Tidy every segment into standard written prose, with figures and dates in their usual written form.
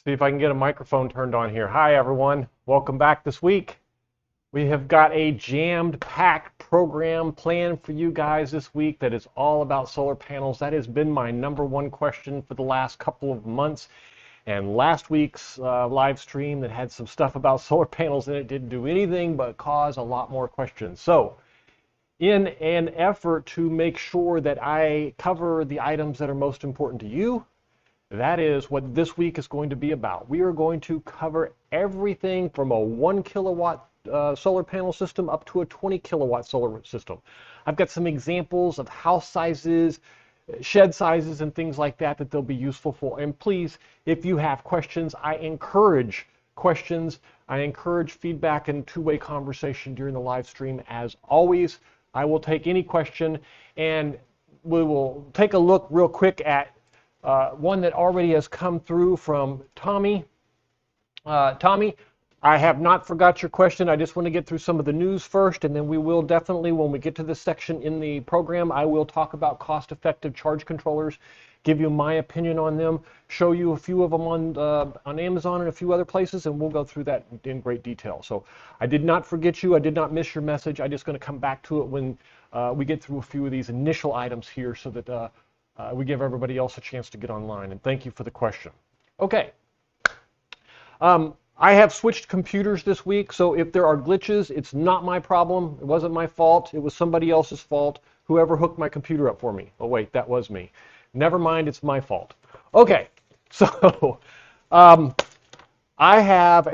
See if I can get a microphone turned on here. Hi, everyone. Welcome back this week. We have got a jammed-packed program planned for you guys this week that is all about solar panels. That has been my #1 question for the last couple of months. And last week's live stream that had some stuff about solar panels in it didn't do anything but cause a lot more questions. So, in an effort to make sure that I cover the items that are most important to you, that is what this week is going to be about. We are going to cover everything from a 1 kilowatt solar panel system up to a 20 kilowatt solar system. I've got some examples of house sizes, shed sizes, and things like that that they'll be useful for. And please, if you have questions, I encourage questions. I encourage feedback and two-way conversation during the live stream. As always, I will take any question, and we will take a look real quick at one that already has come through from Tommy. Tommy, I have not forgot your question. I just want to get through some of the news first, and then we will definitely, when we get to this section in the program, I will talk about cost-effective charge controllers, give you my opinion on them, show you a few of them on Amazon and a few other places, and we'll go through that in great detail. So I did not forget you. I did not miss your message. I'm just going to come back to it when we get through a few of these initial items here so that we give everybody else a chance to get online. And thank you for the question. Okay. I have switched computers this week, so if there are glitches, it's not my problem. It wasn't my fault. It was somebody else's fault. Whoever hooked my computer up for me. Oh, wait, that was me. Never mind, it's my fault. Okay, so I have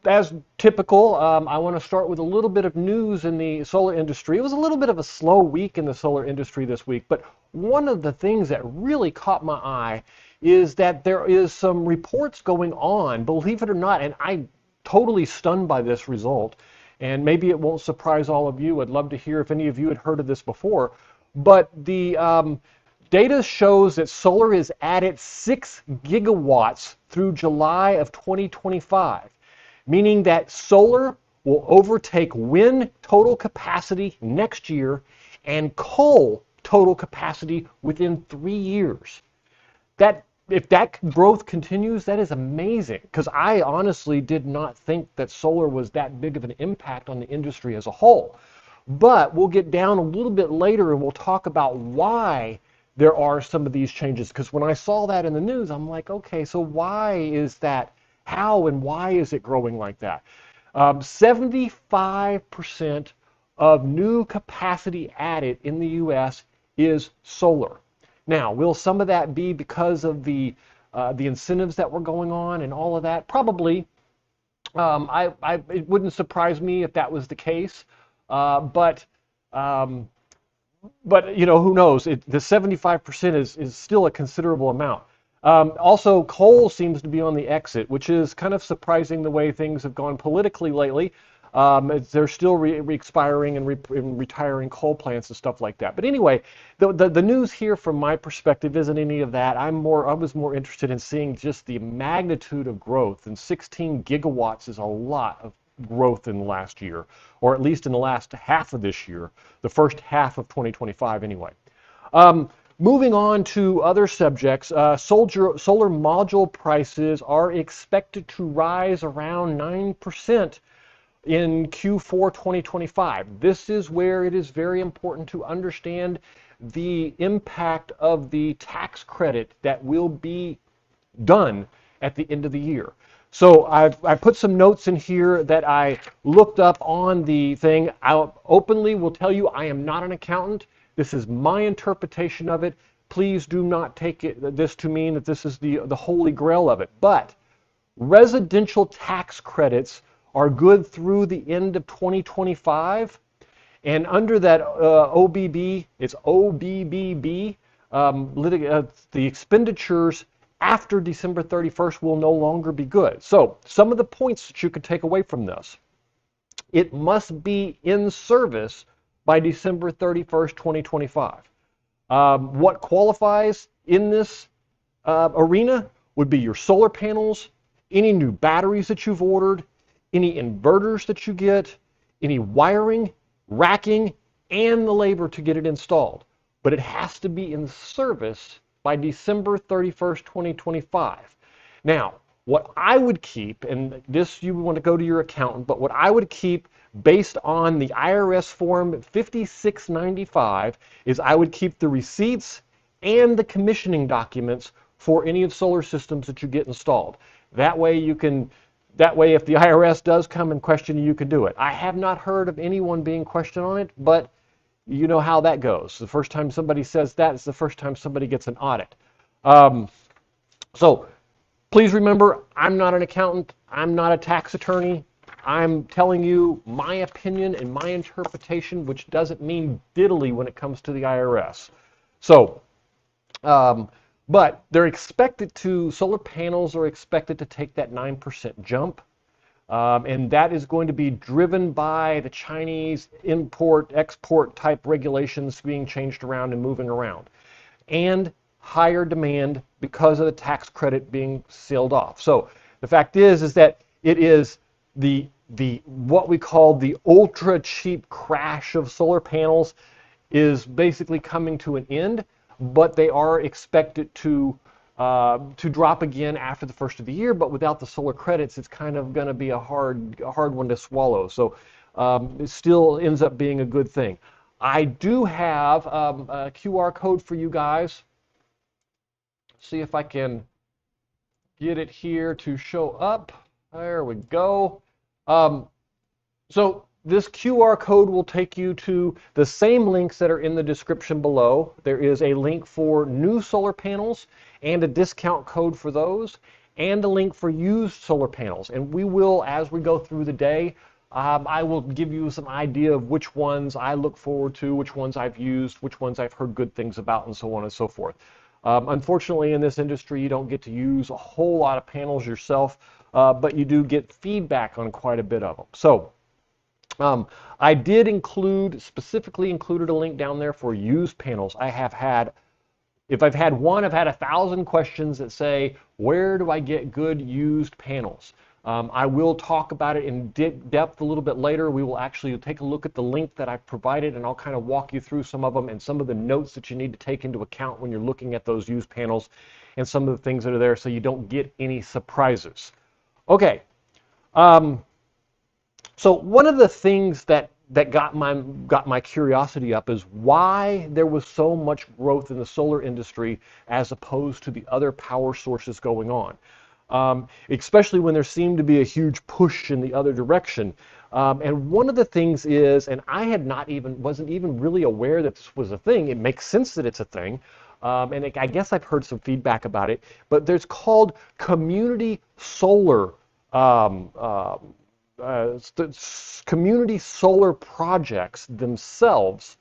as typical, I want to start with a little bit of news in the solar industry. It was a little bit of a slow week in the solar industry this week, but one of the things that really caught my eye is that there is some reports going on, believe it or not, and I'm totally stunned by this result, and maybe it won't surprise all of you. I'd love to hear if any of you had heard of this before, but the data shows that solar is at its 6 gigawatts through July of 2025, meaning that solar will overtake wind total capacity next year and coal total capacity within 3 years. If that growth continues, that is amazing, because I honestly did not think that solar was that big of an impact on the industry as a whole. But we'll get down a little bit later and we'll talk about why there are some of these changes, because when I saw that in the news, I'm like, okay, so why is that? How and why is it growing like that? 75% of new capacity added in the U.S. is solar. Now, will some of that be because of the incentives that were going on and all of that? Probably. It wouldn't surprise me if that was the case, but um, you know, who knows? The 75% is still a considerable amount. Also, coal seems to be on the exit, which is kind of surprising the way things have gone politically lately. They're still expiring and retiring coal plants and stuff like that. But anyway, the news here from my perspective isn't any of that. I was more interested in seeing just the magnitude of growth, and 16 gigawatts is a lot of growth in the last year, or at least in the last half of this year, the first half of 2025 anyway. Moving on to other subjects, solar module prices are expected to rise around 9% in Q4 2025. This is where it is very important to understand the impact of the tax credit that will be done at the end of the year. So I put some notes in here that I looked up on the thing. I openly will tell you I am not an accountant. This is my interpretation of it. Please do not take this to mean that this is the holy grail of it. But residential tax credits are good through the end of 2025. And under that OBB, it's OBBB, the expenditures after December 31st will no longer be good. So some of the points that you could take away from this: it must be in service by December 31st, 2025. What qualifies in this arena would be your solar panels, any new batteries that you've ordered, any inverters that you get, any wiring, racking, and the labor to get it installed. But it has to be in service by December 31st, 2025. Now, what I would keep, and this you want to go to your accountant, but what I would keep based on the IRS form 5695 is I would keep the receipts and the commissioning documents for any of solar systems that you get installed. That way if the IRS does come and question you, you can do it. I have not heard of anyone being questioned on it, but you know how that goes. The first time somebody says that is the first time somebody gets an audit. So please remember, I'm not an accountant. I'm not a tax attorney. I'm telling you my opinion and my interpretation, which doesn't mean diddly when it comes to the IRS. So, but solar panels are expected to take that 9% jump. And that is going to be driven by the Chinese import-export type regulations being changed around and moving around, and higher demand because of the tax credit being sealed off. So the fact is that it is the what we call the ultra cheap crash of solar panels is basically coming to an end, but they are expected to drop again after the first of the year. But without the solar credits, it's kind of going to be a hard one to swallow. So it still ends up being a good thing. I do have a QR code for you guys. See if I can get it here to show up. There we go. So this QR code will take you to the same links that are in the description below. There is a link for new solar panels and a discount code for those, and a link for used solar panels. And we will, as we go through the day, I will give you some idea of which ones I look forward to, which ones I've used, which ones I've heard good things about, and so on and so forth. Unfortunately, in this industry, you don't get to use a whole lot of panels yourself, but you do get feedback on quite a bit of them. So I did specifically included a link down there for used panels. If I've had one, I've had 1,000 questions that say, where do I get good used panels? I will talk about it in depth a little bit later. We will actually take a look at the link that I've provided, and I'll kind of walk you through some of them and some of the notes that you need to take into account when you're looking at those used panels, and some of the things that are there so you don't get any surprises. Okay. So one of the things that got my curiosity up is why there was so much growth in the solar industry as opposed to the other power sources going on. Especially when there seemed to be a huge push in the other direction. And one of the things is, and I had wasn't even really aware that this was a thing. It makes sense that it's a thing. I guess I've heard some feedback about it, but there's called community solar, um, uh, community solar projects themselves.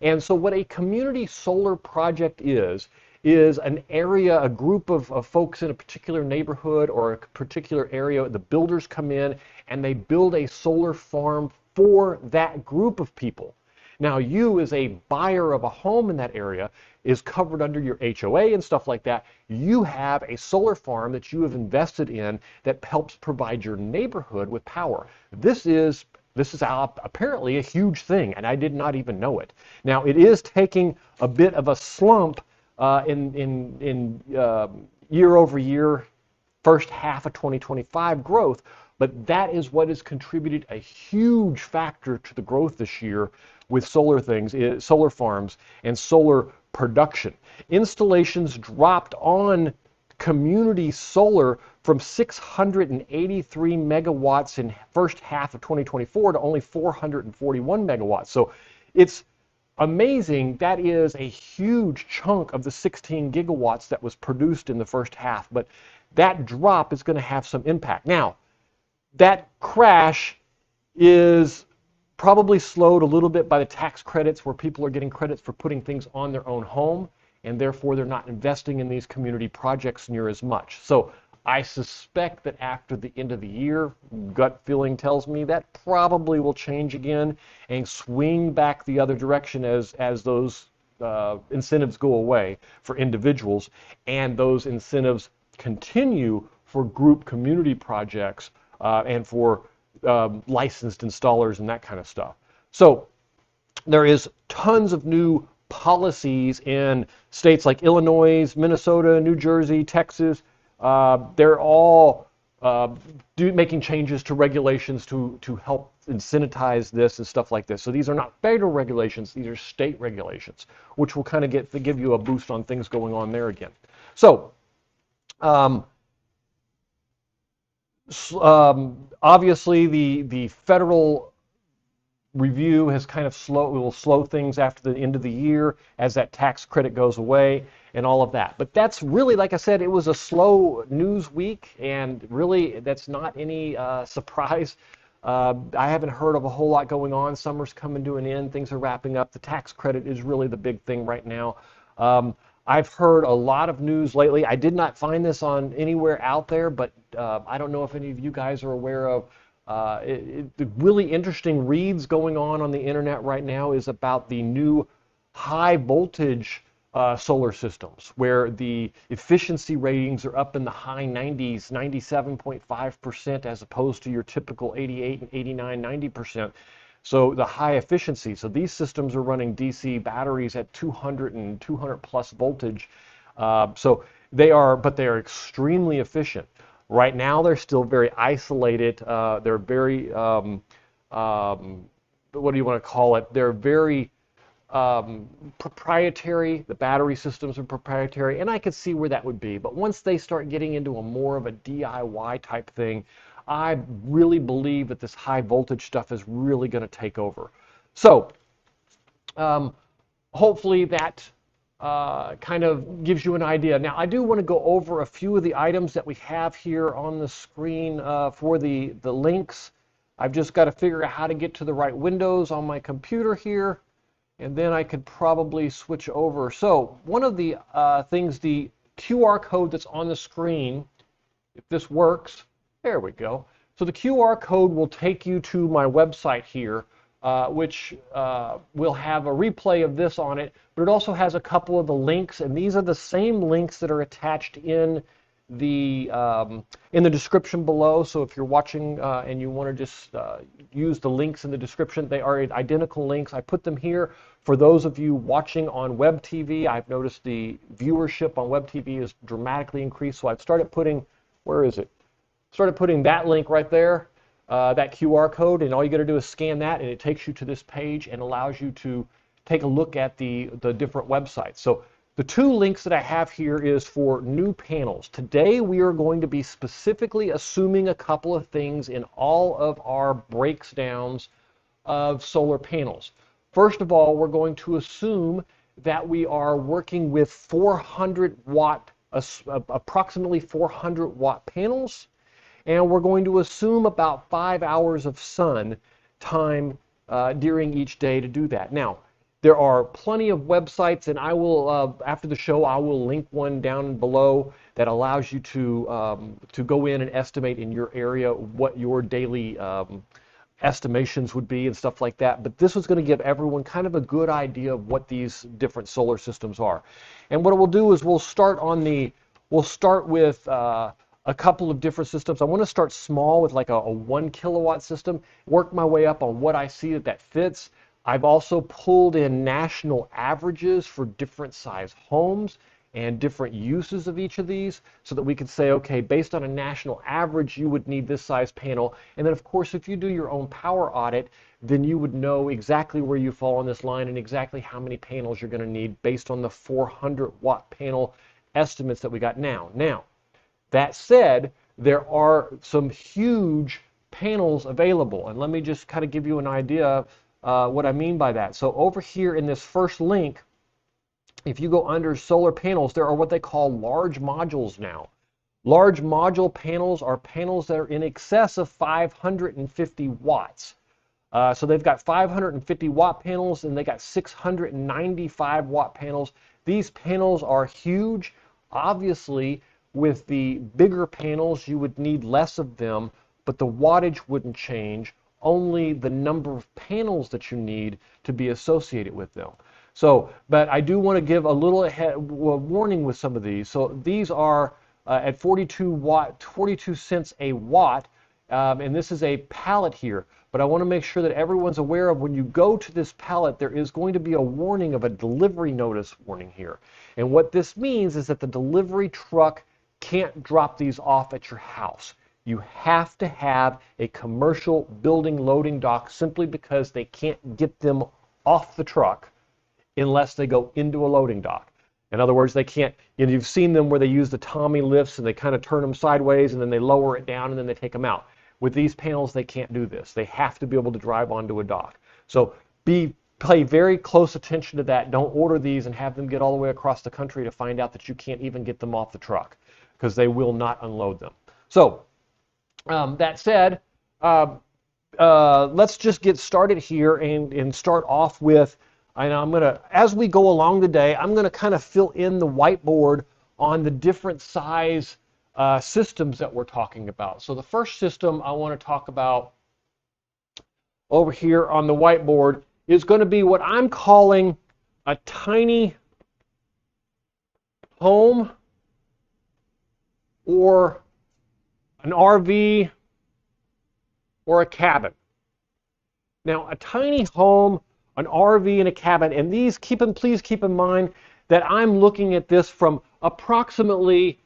And so what a community solar project is an area, a group of folks in a particular neighborhood or a particular area. The builders come in and they build a solar farm for that group of people. Now, you as a buyer of a home in that area is covered under your HOA and stuff like that. You have a solar farm that you have invested in that helps provide your neighborhood with power. This is apparently a huge thing, and I did not even know it. Now, it is taking a bit of a slump in year over year, first half of 2025 growth, but that is what has contributed a huge factor to the growth this year with solar farms, and solar production. Installations dropped on community solar from 683 megawatts in first half of 2024 to only 441 megawatts. So it's amazing. That is a huge chunk of the 16 gigawatts that was produced in the first half, but that drop is going to have some impact. Now, that crash is probably slowed a little bit by the tax credits, where people are getting credits for putting things on their own home, and therefore they're not investing in these community projects near as much. So I suspect that after the end of the year, gut feeling tells me that probably will change again and swing back the other direction as those incentives go away for individuals, and those incentives continue for group community projects and for licensed installers and that kind of stuff. So there is tons of new policies in states like Illinois, Minnesota, New Jersey, Texas. They're all making changes to regulations to help incentivize this and stuff like this. So these are not federal regulations, these are state regulations, which will kind of give you a boost on things going on there again. So obviously the federal review has kind of will slow things after the end of the year as that tax credit goes away and all of that. But that's really, like I said, it was a slow news week, and really that's not any surprise. I haven't heard of a whole lot going on. Summer's coming to an end. Things are wrapping up. The tax credit is really the big thing right now. I've heard a lot of news lately. I did not find this on anywhere out there, but I don't know if any of you guys are aware of the really interesting reads going on the internet right now is about the new high voltage solar systems, where the efficiency ratings are up in the high 90s, 97.5%, as opposed to your typical 88 and 89, 90%. So the high efficiency. So these systems are running DC batteries at 200 and 200 plus voltage. So they are extremely efficient. Right now, they're still very isolated. They're very, what do you want to call it? They're very proprietary. The battery systems are proprietary, and I could see where that would be. But once they start getting into a more of a DIY type thing, I really believe that this high voltage stuff is really going to take over. So hopefully that kind of gives you an idea. Now, I do want to go over a few of the items that we have here on the screen for the links. I've just got to figure out how to get to the right windows on my computer here, and then I could probably switch over. So one of the things, the QR code that's on the screen, if this works, there we go. So the QR code will take you to my website here, which will have a replay of this on it, but it also has a couple of the links, and these are the same links that are attached in the description below. So if you're watching and you want to just use the links in the description, they are identical links. I put them here for those of you watching on web TV. I've noticed the viewership on web TV is dramatically increased, so I've started putting, where is it? Started putting that link right there, that QR code, and all you got to do is scan that, and it takes you to this page and allows you to take a look at the different websites. So The two links that I have here is for new panels. Today we are going to be specifically assuming a couple of things in all of our breakdowns of solar panels. First of all, we're going to assume that we are working with 400 watt, approximately 400 watt panels, and we're going to assume about 5 hours of sun time during each day to do that. Now, there are plenty of websites, and I will, after the show, I will link one down below that allows you to go in and estimate in your area what your daily estimations would be and stuff like that. But this was going to give everyone kind of a good idea of what these different solar systems are. And what we'll do is we'll start with a couple of different systems. I want to start small with like a 1 kilowatt system, work my way up on what I see that fits. I've also pulled in national averages for different size homes and different uses of each of these so that we can say, okay, based on a national average, you would need this size panel. And then, of course, if you do your own power audit, then you would know exactly where you fall on this line and exactly how many panels you're going to need based on the 400 watt panel estimates that we got now. Now, that said, there are some huge panels available. And let me just kind of give you an idea of what I mean by that. So over here in this first link, if you go under solar panels, there are what they call large modules now. Large module panels are panels that are in excess of 550 watts. So they've got 550 watt panels and they got 695 watt panels. These panels are huge. Obviously, with the bigger panels, you would need less of them, but the wattage wouldn't change, only the number of panels that you need to be associated with them. So, but I do want to give a little warning with some of these. So these are at 42 cents a watt, and this is a pallet here. But I want to make sure that everyone's aware of when you go to this pallet, there is going to be a warning of a delivery notice warning here. And what this means is that the delivery truck can't drop these off at your house. You have to have a commercial building loading dock simply because they can't get them off the truck unless they go into a loading dock. In other words, they can't, you've seen them where they use the Tommy lifts and they kind of turn them sideways and then they lower it down and then they take them out. With these panels, they can't do this. They have to be able to drive onto a dock. So pay very close attention to that. Don't order these and have them get all the way across the country to find out that you can't even get them off the truck because they will not unload them. So that said, let's just get started here and start off with, and I'm going to, as we go along today, I'm going to kind of fill in the whiteboard on the different size systems that we're talking about. So the first system I want to talk about over here on the whiteboard is going to be what I'm calling a tiny home or an RV or a cabin. Now, a tiny home, an RV, and a cabin, and these, please keep in mind that I'm looking at this from approximately,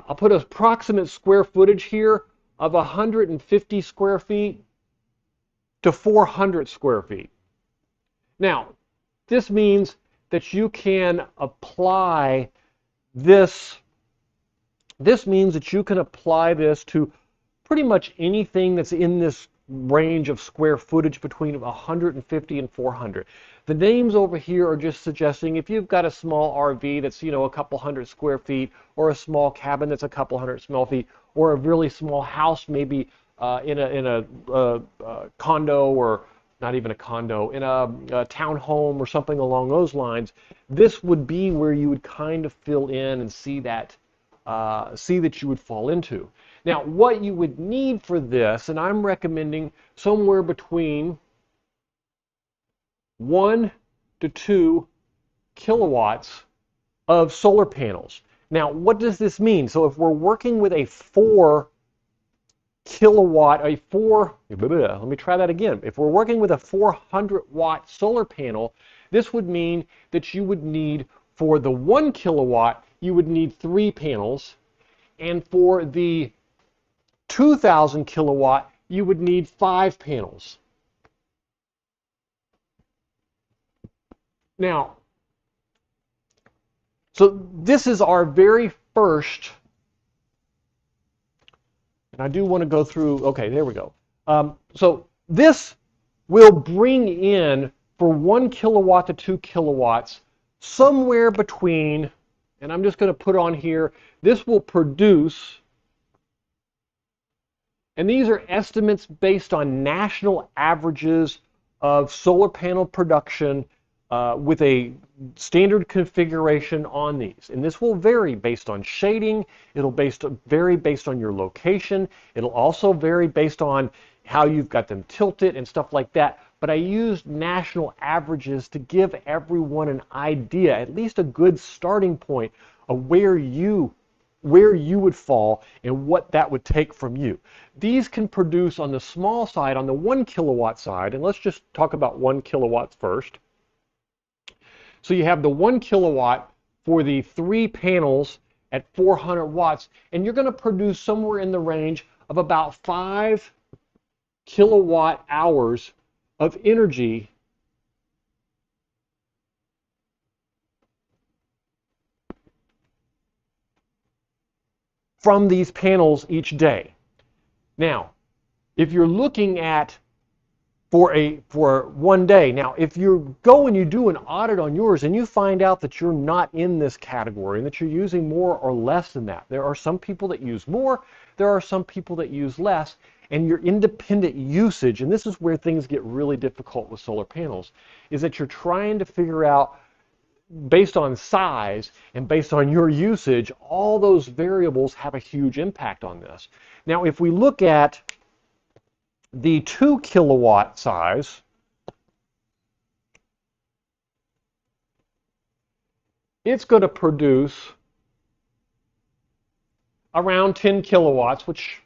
I'll put approximate square footage here of 150 square feet to 400 square feet. Now, this means that you can apply this. This means that you can apply this to pretty much anything that's in this range of square footage between 150 and 400. The names over here are just suggesting if you've got a small RV that's, a couple hundred square feet, or a small cabin that's a couple hundred small feet, or a really small house maybe in a condo, or not even a condo, in a townhome or something along those lines, this would be where you would kind of fill in and see that you would fall into. Now, what you would need for this, and I'm recommending somewhere between 1 to 2 kilowatts of solar panels. Now, what does this mean? So if we're working with a 4 kilowatt, let me try that again. If we're working with a 400 watt solar panel, this would mean that you would need, for the 1 kilowatt, you would need 3 panels, and for the 2,000 kilowatt, you would need 5 panels. Now, so this is our very first, and I do want to go through, okay, there we go. So this will bring in, for 1 kilowatt to 2 kilowatts, somewhere between, and I'm just going to put on here, this will produce, and these are estimates based on national averages of solar panel production with a standard configuration on these. And this will vary based on shading. It'll vary based on your location. It'll also vary based on how you've got them tilted and stuff like that. But I used national averages to give everyone an idea, at least a good starting point of where you would fall and what that would take from you. These can produce on the small side, on the 1 kilowatt side, and let's just talk about 1 kilowatts first. So you have the 1 kilowatt for the 3 panels at 400 watts, and you're going to produce somewhere in the range of about 5 kilowatt hours of energy from these panels each day. Now, if you're looking at for one day, now if you go and you do an audit on yours and you find out that you're not in this category and that you're using more or less than that, there are some people that use more, there are some people that use less, and your independent usage, and this is where things get really difficult with solar panels, is that you're trying to figure out, based on size and based on your usage, all those variables have a huge impact on this. Now, if we look at the 2 kilowatt size, it's going to produce around 10 kilowatts, which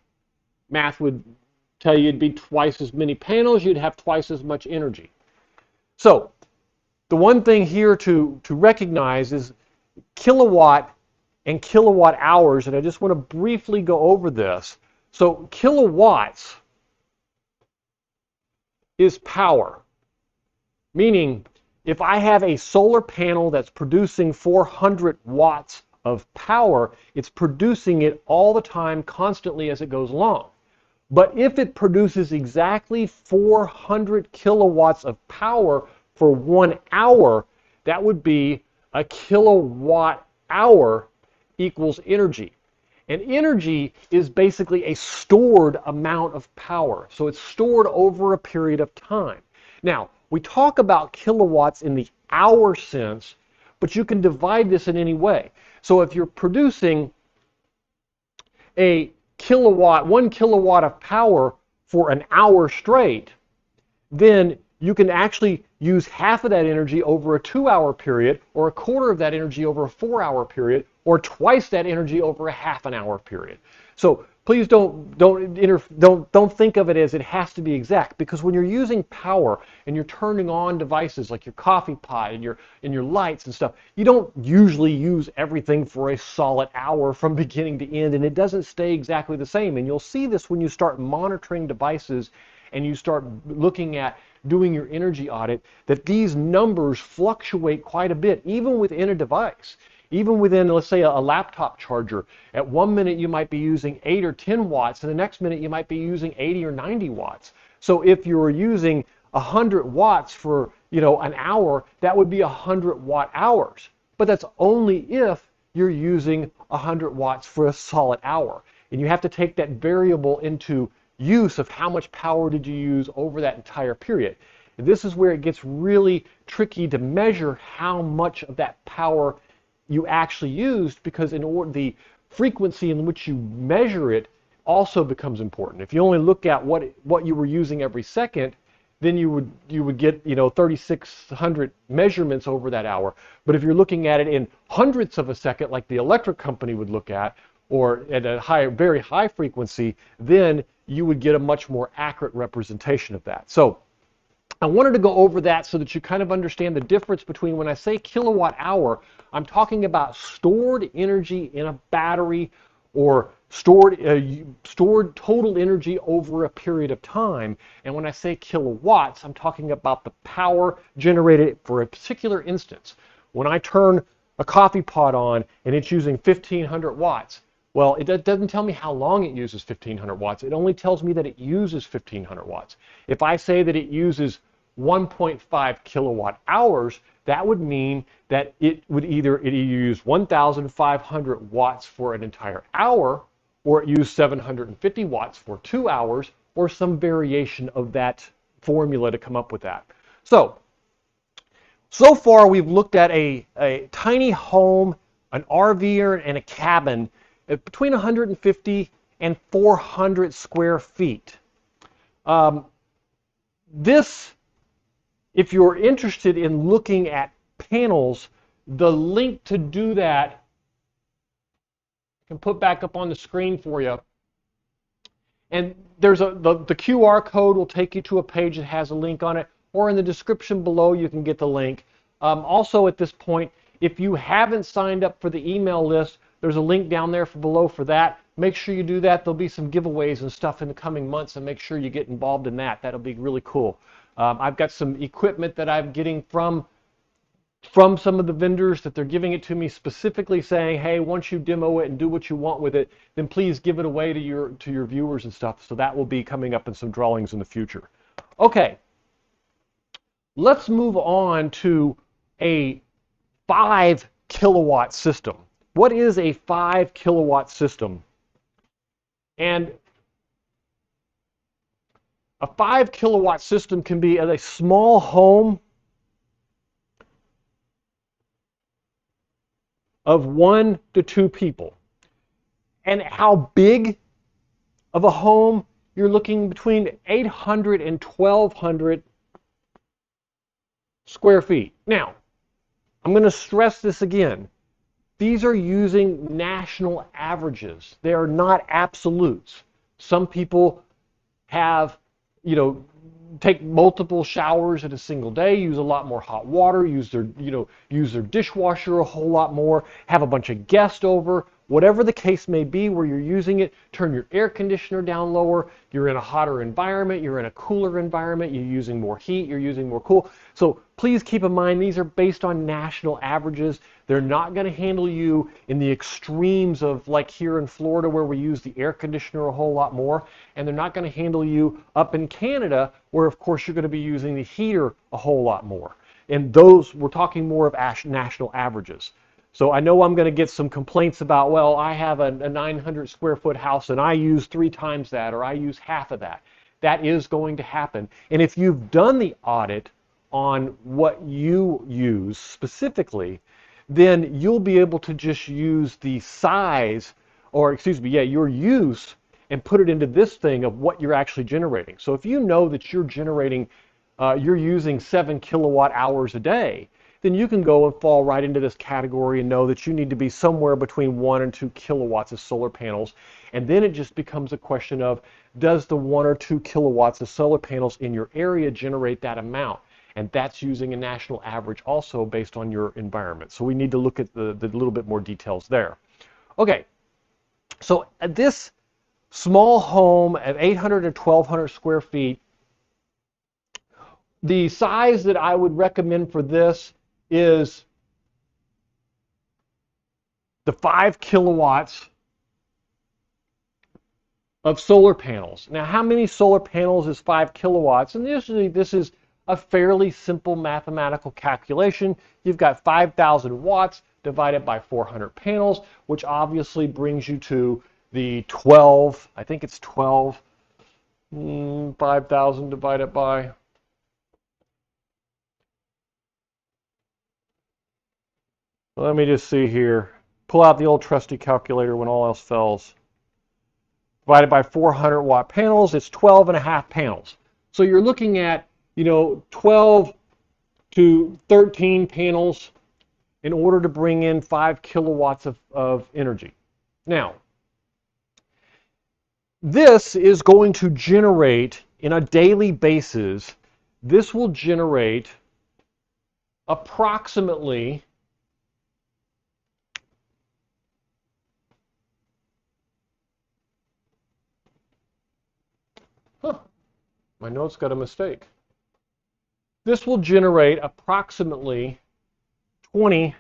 math would tell you it'd be twice as many panels, you'd have twice as much energy. So the one thing here to recognize is kilowatt and kilowatt hours, and I just want to briefly go over this. So kilowatts is power, meaning if I have a solar panel that's producing 400 watts of power, it's producing it all the time, constantly as it goes along. But if it produces exactly 400 kilowatts of power for 1 hour, that would be a kilowatt hour equals energy. And energy is basically a stored amount of power. So it's stored over a period of time. Now, we talk about kilowatts in the hour sense, but you can divide this in any way. So if you're producing a kilowatt, 1 kilowatt of power for an hour straight, then you can actually use half of that energy over a 2-hour period, or a quarter of that energy over a 4-hour period, or twice that energy over a half an hour period. So please don't think of it as it has to be exact, because when you're using power and you're turning on devices like your coffee pot and your lights and stuff, you don't usually use everything for a solid hour from beginning to end, and it doesn't stay exactly the same. And you'll see this when you start monitoring devices and you start looking at doing your energy audit, that these numbers fluctuate quite a bit, even within a device. Even within, let's say, a laptop charger, at 1 minute you might be using 8 or 10 watts, and the next minute you might be using 80 or 90 watts. So if you're using 100 watts for, an hour, that would be 100 watt hours. But that's only if you're using 100 watts for a solid hour. And you have to take that variable into use of how much power did you use over that entire period. And this is where it gets really tricky to measure how much of that power you actually used, because the frequency in which you measure it also becomes important. If you only look at what you were using every second, then you would get 3,600 measurements over that hour. But if you're looking at it in hundredths of a second, like the electric company would look at, or at a very high frequency, then you would get a much more accurate representation of that. So I wanted to go over that so that you kind of understand the difference between, when I say kilowatt hour, I'm talking about stored energy in a battery or stored total energy over a period of time. And when I say kilowatts, I'm talking about the power generated for a particular instance. When I turn a coffee pot on and it's using 1500 watts, well, it doesn't tell me how long it uses 1500 watts. It only tells me that it uses 1500 watts. If I say that it uses 1.5 kilowatt hours, that would mean that it either use 1,500 watts for an entire hour, or it use 750 watts for 2 hours, or some variation of that formula to come up with that. So far we've looked at a tiny home, an RV, and a cabin between 150 and 400 square feet. This, if you're interested in looking at panels, the link to do that I can put back up on the screen for you. And there's the QR code will take you to a page that has a link on it, or in the description below you can get the link. Also at this point, if you haven't signed up for the email list, there's a link down there below for that. Make sure you do that. There'll be some giveaways and stuff in the coming months, and make sure you get involved in that. That'll be really cool. I've got some equipment that I'm getting from some of the vendors that they're giving it to me specifically saying, hey, once you demo it and do what you want with it, then please give it away to your viewers and stuff. So that will be coming up in some drawings in the future. Okay, let's move on to a 5 kilowatt system. What is a 5 kilowatt system? And a 5 kilowatt system can be at a small home of 1 to 2 people. And how big of a home? You're looking between 800 and 1200 square feet. Now, I'm going to stress this again. These are using national averages. They are not absolutes. Some people have, take multiple showers in a single day, use a lot more hot water, use their dishwasher a whole lot more, have a bunch of guests over. Whatever the case may be where you're using it, turn your air conditioner down lower. You're in a hotter environment, you're in a cooler environment, you're using more heat, you're using more cool. So please keep in mind these are based on national averages. They're not going to handle you in the extremes of like here in Florida where we use the air conditioner a whole lot more, and they're not going to handle you up in Canada where of course you're going to be using the heater a whole lot more. And those, we're talking more of national averages. So I know I'm going to get some complaints about, well, I have a 900 square foot house and I use 3 times that, or I use half of that. That is going to happen. And if you've done the audit on what you use specifically, then you'll be able to just use the size, or excuse me, your use, and put it into this thing of what you're actually generating. So if you know that you're generating, you're using 7 kilowatt hours a day, then you can go and fall right into this category and know that you need to be somewhere between 1 and 2 kilowatts of solar panels. And then it just becomes a question of, does the 1 or 2 kilowatts of solar panels in your area generate that amount? And that's using a national average also based on your environment. So we need to look at the little bit more details there. Okay, so at this small home at 800 to 1200 square feet, the size that I would recommend for this is the 5 kilowatts of solar panels. Now, how many solar panels is 5 kilowatts? And usually this is a fairly simple mathematical calculation. You've got 5,000 watts divided by 400 panels, which obviously brings you to the 12, I think it's 12, 5,000 divided by, let me just see here. Pull out the old trusty calculator when all else fails. Divided by 400 watt panels, it's 12 and a half panels. So you're looking at, 12 to 13 panels in order to bring in 5 kilowatts of energy. Now, this is going to generate, in a daily basis, this will generate approximately My notes got a mistake. This will generate approximately 20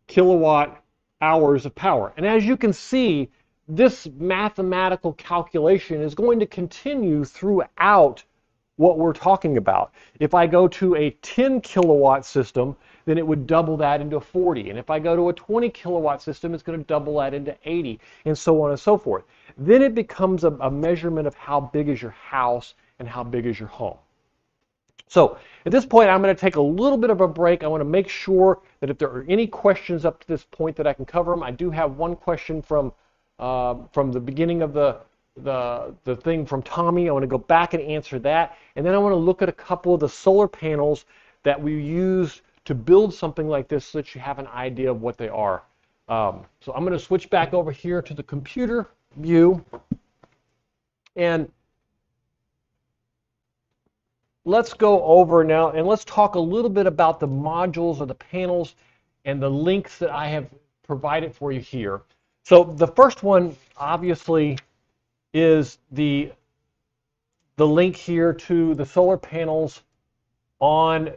kilowatt hours of power. And as you can see, this mathematical calculation is going to continue throughout what we're talking about. If I go to a 10 kilowatt system, then it would double that into 40. And if I go to a 20 kilowatt system, it's going to double that into 80, and so on and so forth. Then it becomes a measurement of how big is your house and how big is your home. So at this point, I'm going to take a little bit of a break. I want to make sure that if there are any questions up to this point that I can cover them. I do have one question from the beginning of the thing from Tommy. I want to go back and answer that. And then I want to look at a couple of the solar panels that we used to build something like this so that you have an idea of what they are. So I'm going to switch back over here to the computer view. And let's go over now and let's talk a little bit about the modules or the panels and the links that I have provided for you here. So the first one obviously is the link here to the solar panels on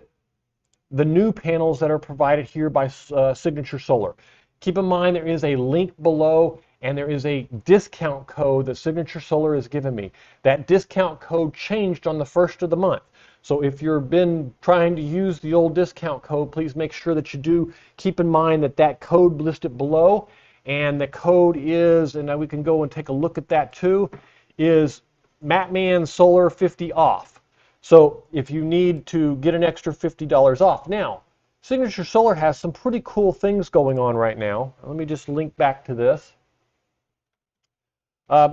the new panels that are provided here by Signature Solar. Keep in mind there is a link below and there is a discount code that Signature Solar has given me. That discount code changed on the 1st of the month. So if you've been trying to use the old discount code, please make sure that you do keep in mind that that code listed below, and the code is, and now we can go and take a look at that too, is Matman Solar 50 off. So if you need to get an extra $50 off. Now, Signature Solar has some pretty cool things going on right now. Let me just link back to this.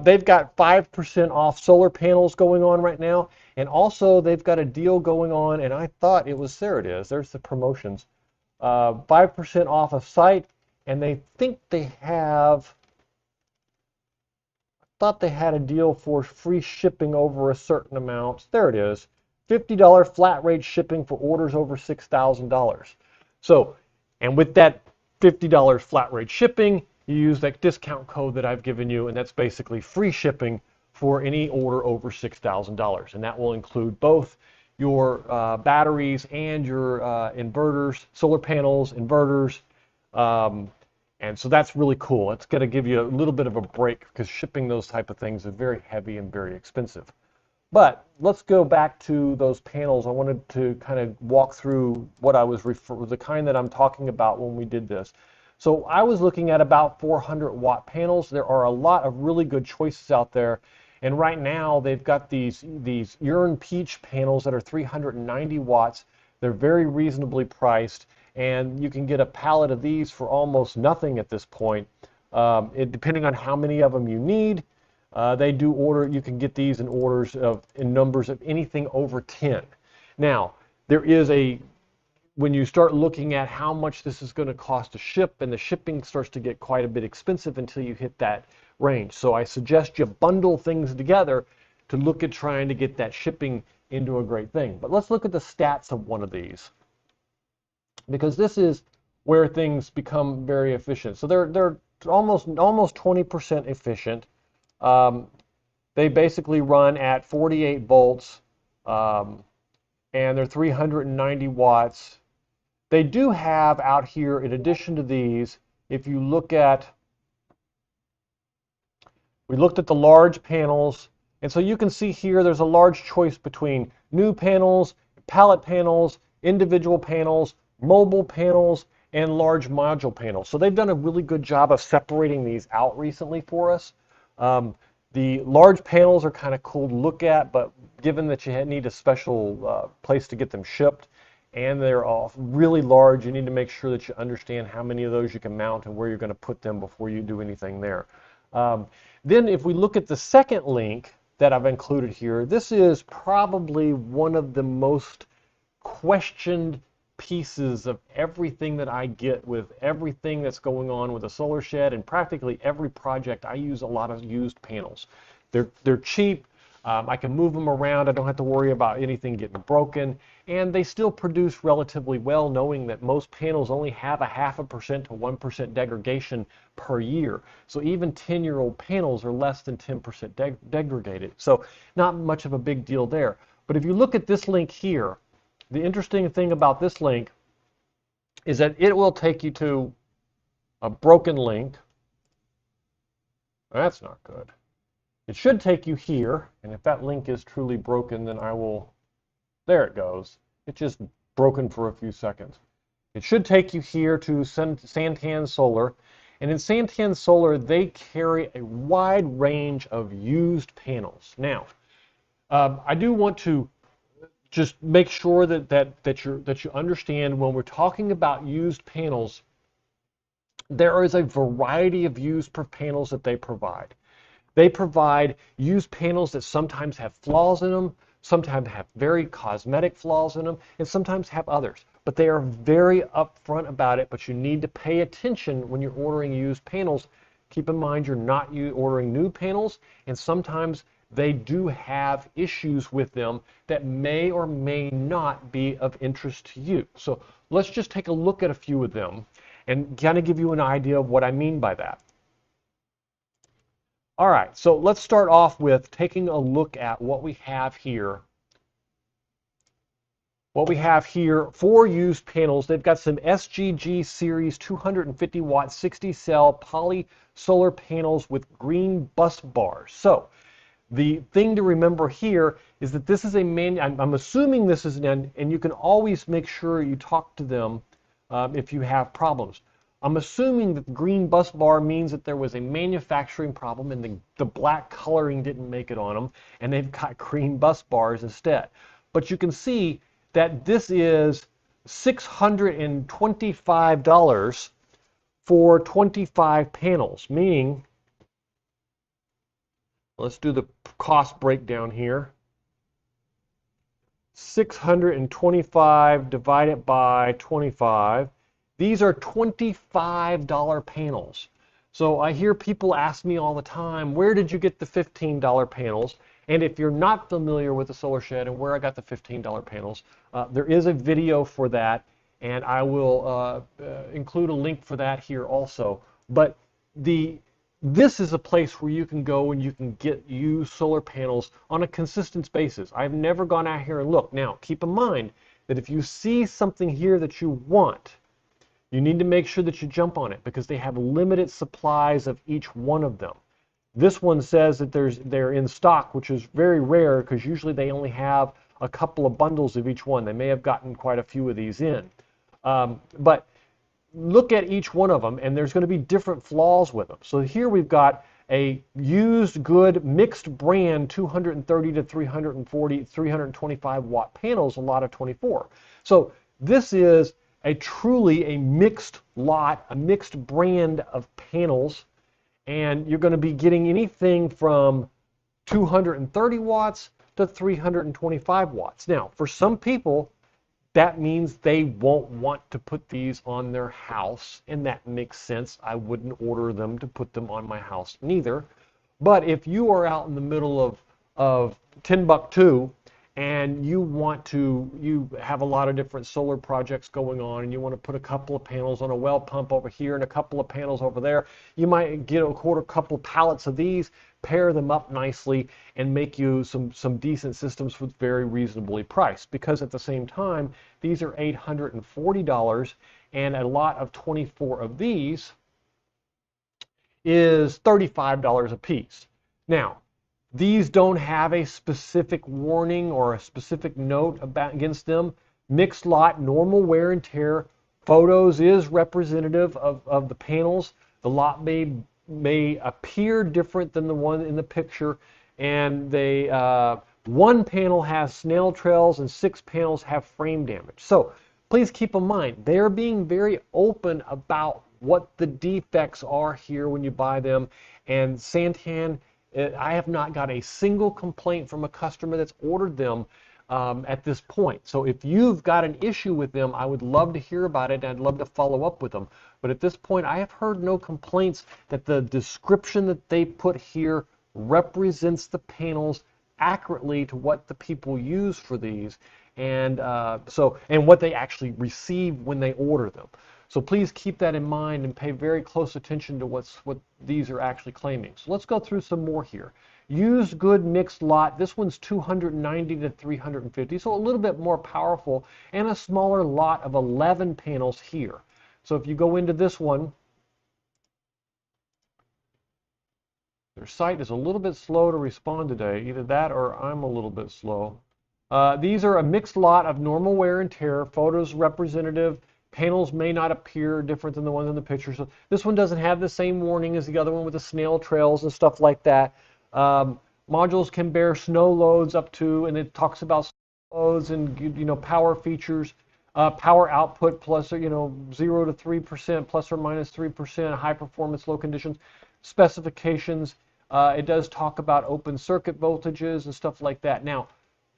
They've got 5% off solar panels going on right now, and also they've got a deal going on, and I thought it was, there it is, there's the promotions. 5% off a site, and they think they have, I thought they had a deal for free shipping over a certain amount. There it is, $50 flat rate shipping for orders over $6,000. So, and with that $50 flat rate shipping, you use that discount code that I've given you, and that's basically free shipping for any order over $6,000. And that will include both your batteries and your inverters, solar panels, inverters. And so that's really cool. It's going to give you a little bit of a break because shipping those type of things is very heavy and very expensive. But let's go back to those panels. I wanted to kind of walk through what I was the kind that I'm talking about when we did this. So I was looking at about 400 watt panels. There are a lot of really good choices out there. And right now they've got these urine peach panels that are 390 watts. They're very reasonably priced, and you can get a pallet of these for almost nothing at this point. Depending on how many of them you need, they do order. You can get these in orders in numbers of anything over 10. Now, there is when you start looking at how much this is going to cost to ship, and the shipping starts to get quite a bit expensive until you hit that range. So I suggest you bundle things together to look at trying to get that shipping into a great thing. But let's look at the stats of one of these, because this is where things become very efficient. So they're almost 20% efficient. They basically run at 48 volts, and they're 390 watts. They do have out here, in addition to these, if you look at, we looked at the large panels, and so you can see here there's a large choice between new panels, pallet panels, individual panels, mobile panels, and large module panels. So they've done a really good job of separating these out recently for us. The large panels are kind of cool to look at, but given that you need a special place to get them shipped, and they're all really large, you need to make sure that you understand how many of those you can mount and where you're going to put them before you do anything there. Then if we look at the second link that I've included here, this is probably one of the most questioned pieces of everything that I get with everything that's going on with a solar shed, and practically every project I use a lot of used panels. They're cheap. I can move them around. I don't have to worry about anything getting broken. And they still produce relatively well, knowing that most panels only have a 0.5% to 1% degradation per year. So even 10-year-old panels are less than 10% degraded. So not much of a big deal there. But if you look at this link here, the interesting thing about this link is that it will take you to a broken link. That's not good. It should take you here, and if that link is truly broken, then I will, there it goes. It's just broken for a few seconds. It should take you here to Santan Solar, and in Santan Solar, they carry a wide range of used panels. Now, I do want to just make sure that you understand when we're talking about used panels, there is a variety of used panels that they provide. They provide used panels that sometimes have flaws in them, sometimes have very cosmetic flaws in them, and sometimes have others. But they are very upfront about it, but you need to pay attention when you're ordering used panels. Keep in mind you're not ordering new panels, and sometimes they do have issues with them that may or may not be of interest to you. So let's just take a look at a few of them and kind of give you an idea of what I mean by that. All right, so let's start off with taking a look at what we have here. What we have here for used panels, they've got some SGG series 250 watt 60 cell poly solar panels with green bus bars. So the thing to remember here is that this is I'm assuming this is and you can always make sure you talk to them if you have problems. I'm assuming that the green bus bar means that there was a manufacturing problem and the black coloring didn't make it on them, and they've got green bus bars instead. But you can see that this is $625 for 25 panels, meaning, let's do the cost breakdown here. 625 divided by 25. These are $25 panels. So I hear people ask me all the time, where did you get the $15 panels? And if you're not familiar with the Solar Shed and where I got the $15 panels, there is a video for that, and I will include a link for that here also. But this is a place where you can go and you can get used solar panels on a consistent basis. I've never gone out here and looked. Now, keep in mind that if you see something here that you want, you need to make sure that you jump on it because they have limited supplies of each one of them. This one says that they're in stock, which is very rare because usually they only have a couple of bundles of each one. They may have gotten quite a few of these in. But look at each one of them, and there's going to be different flaws with them. So here we've got a used good mixed brand 230 to 340, 325 watt panels, a lot of 24. So this is truly a mixed lot, a mixed brand of panels, and you're going to be getting anything from 230 watts to 325 watts. Now, for some people, that means they won't want to put these on their house, and that makes sense. I wouldn't order them to put them on my house neither. But if you are out in the middle of Timbuktu and you have a lot of different solar projects going on and you want to put a couple of panels on a well pump over here and a couple of panels over there, you might get a couple pallets of these, pair them up nicely, and make you some decent systems with very reasonably priced. Because at the same time, these are $840, and a lot of 24 of these is $35 a piece. Now, these don't have a specific warning or a specific note against them. Mixed lot, normal wear and tear. Photos is representative of the panels. The lot may appear different than the one in the picture, and one panel has snail trails and 6 panels have frame damage. So please keep in mind, they're being very open about what the defects are here when you buy them. And Santan, I have not got a single complaint from a customer that's ordered them at this point. So if you've got an issue with them, I would love to hear about it, and I'd love to follow up with them. But at this point, I have heard no complaints that the description that they put here represents the panels accurately to what the people use for these, and and what they actually receive when they order them. So please keep that in mind and pay very close attention to what these are actually claiming. So let's go through some more here. Used good mixed lot. This one's 290 to 350, so a little bit more powerful, and a smaller lot of 11 panels here. So if you go into this one, their site is a little bit slow to respond today. Either that or I'm a little bit slow. These are a mixed lot of normal wear and tear. Photos representative. Panels may not appear different than the ones in the picture. So this one doesn't have the same warning as the other one with the snail trails and stuff like that. Modules can bear snow loads up to, and it talks about loads and power features, power output plus 0 to 3% plus or minus 3%, high performance, low conditions, specifications. It does talk about open circuit voltages and stuff like that. Now,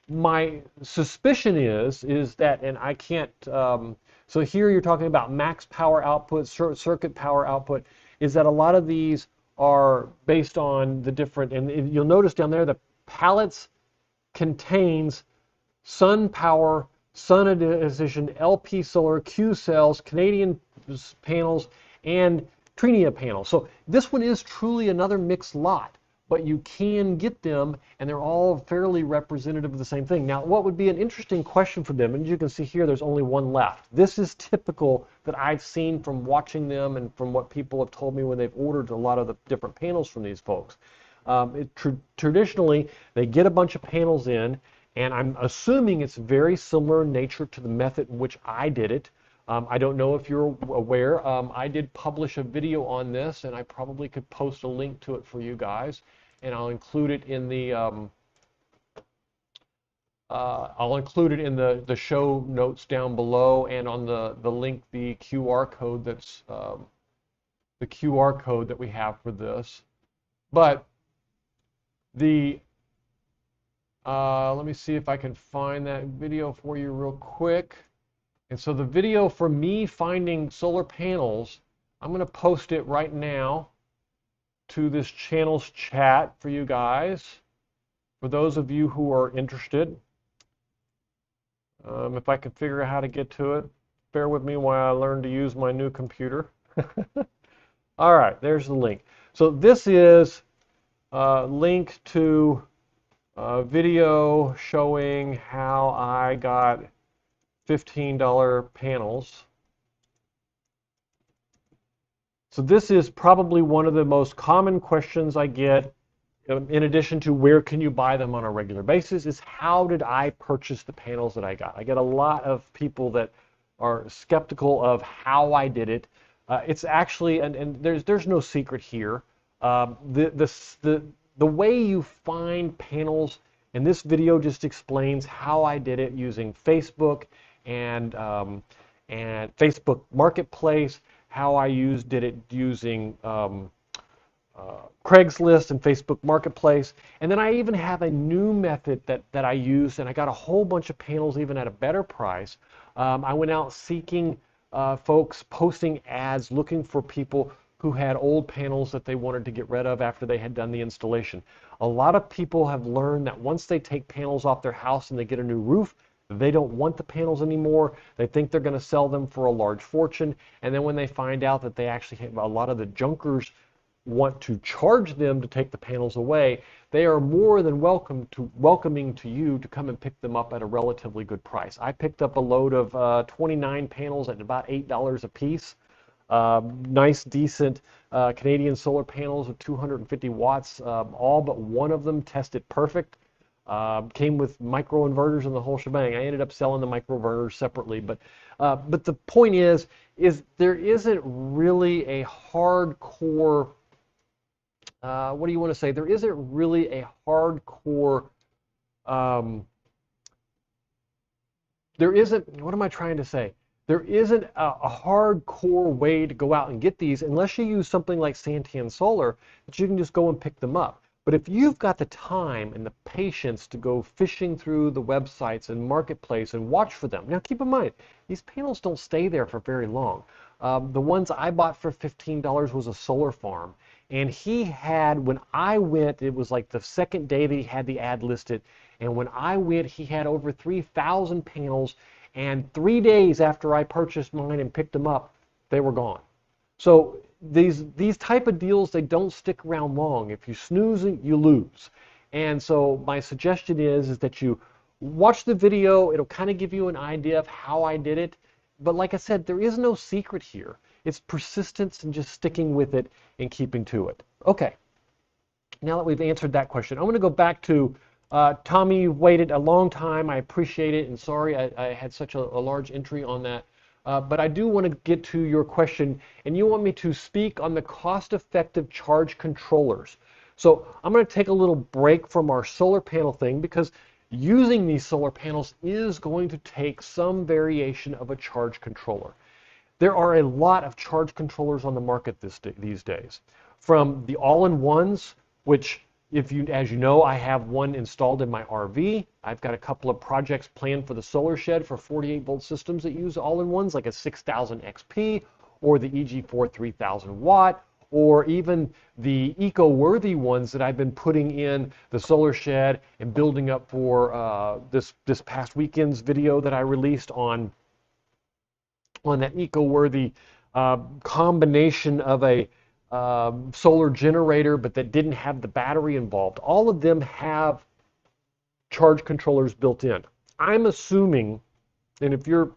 my suspicion is that, and I can't, so here you're talking about max power output, circuit power output, is that a lot of these are based on the different, and you'll notice down there the pallets contains sun power, sun edition, LP solar, Q cells, Canadian panels, and Trinia panels. So this one is truly another mixed lot, but you can get them, and they're all fairly representative of the same thing. Now, what would be an interesting question for them, and you can see here there's only one left. This is typical that I've seen from watching them and from what people have told me when they've ordered a lot of the different panels from these folks. Traditionally, they get a bunch of panels in, and I'm assuming it's very similar in nature to the method in which I did it. I don't know if you're aware. I did publish a video on this, and I probably could post a link to it for you guys, and I'll include it in the the show notes down below, and on the link, the QR code that's the QR code that we have for this. But the let me see if I can find that video for you real quick. And so the video for me finding solar panels, I'm going to post it right now to this channel's chat for you guys, for those of you who are interested. If I can figure out how to get to it, bear with me while I learn to use my new computer. All right, there's the link. So this is a link to a video showing how I got $15 panels. So this is probably one of the most common questions I get, in addition to where can you buy them on a regular basis, is how did I purchase the panels that I got? I get a lot of people that are skeptical of how I did it. It's actually, and there's no secret here. The way you find panels, and this video just explains how I did it using Facebook and Facebook Marketplace, how I did it using Craigslist and Facebook Marketplace, and then I even have a new method that I used, and I got a whole bunch of panels even at a better price. I went out seeking folks, posting ads, looking for people who had old panels that they wanted to get rid of after they had done the installation. A lot of people have learned that once they take panels off their house and they get a new roof, they don't want the panels anymore. They think they're going to sell them for a large fortune, and then when they find out that they actually have, a lot of the junkers want to charge them to take the panels away, they are more than welcoming to you to come and pick them up at a relatively good price. I picked up a load of 29 panels at about $8 a piece. Nice, decent Canadian solar panels of 250 watts. All but one of them tested perfect. Came with micro inverters and the whole shebang. I ended up selling the micro inverters separately, but the point is there isn't really a hardcore. What do you want to say? There isn't really a hardcore. There isn't. What am I trying to say? There isn't a hardcore way to go out and get these unless you use something like Santan Solar, that you can just go and pick them up. But if you've got the time and the patience to go fishing through the websites and marketplace and watch for them. Now keep in mind, these panels don't stay there for very long. The ones I bought for $15 was a solar farm, And he had, when I went, it was like the second day that he had the ad listed. And when I went, he had over 3,000 panels. And 3 days after I purchased mine and picked them up, they were gone. So these type of deals, they don't stick around long. If you snooze, you lose. And so my suggestion is that you watch the video. It'll kind of give you an idea of how I did it. But like I said, there is no secret here. It's persistence and just sticking with it and keeping to it. Okay, now that we've answered that question, I'm going to go back to Tommy. You've waited a long time. I appreciate it, and sorry I had such a large entry on that. But I do want to get to your question, and you want me to speak on the cost-effective charge controllers. So I'm going to take a little break from our solar panel thing because using these solar panels is going to take some variation of a charge controller. There are a lot of charge controllers on the market these days. From the all-in-ones, which, as you know, I have one installed in my RV. I've got a couple of projects planned for the solar shed for 48-volt systems that use all-in-ones, like a 6000 XP or the EG4 3000 watt, or even the eco-worthy ones that I've been putting in the solar shed and building up for this past weekend's video that I released on that eco-worthy combination of a solar generator, but that didn't have the battery involved. All of them have charge controllers built in. I'm assuming, and if you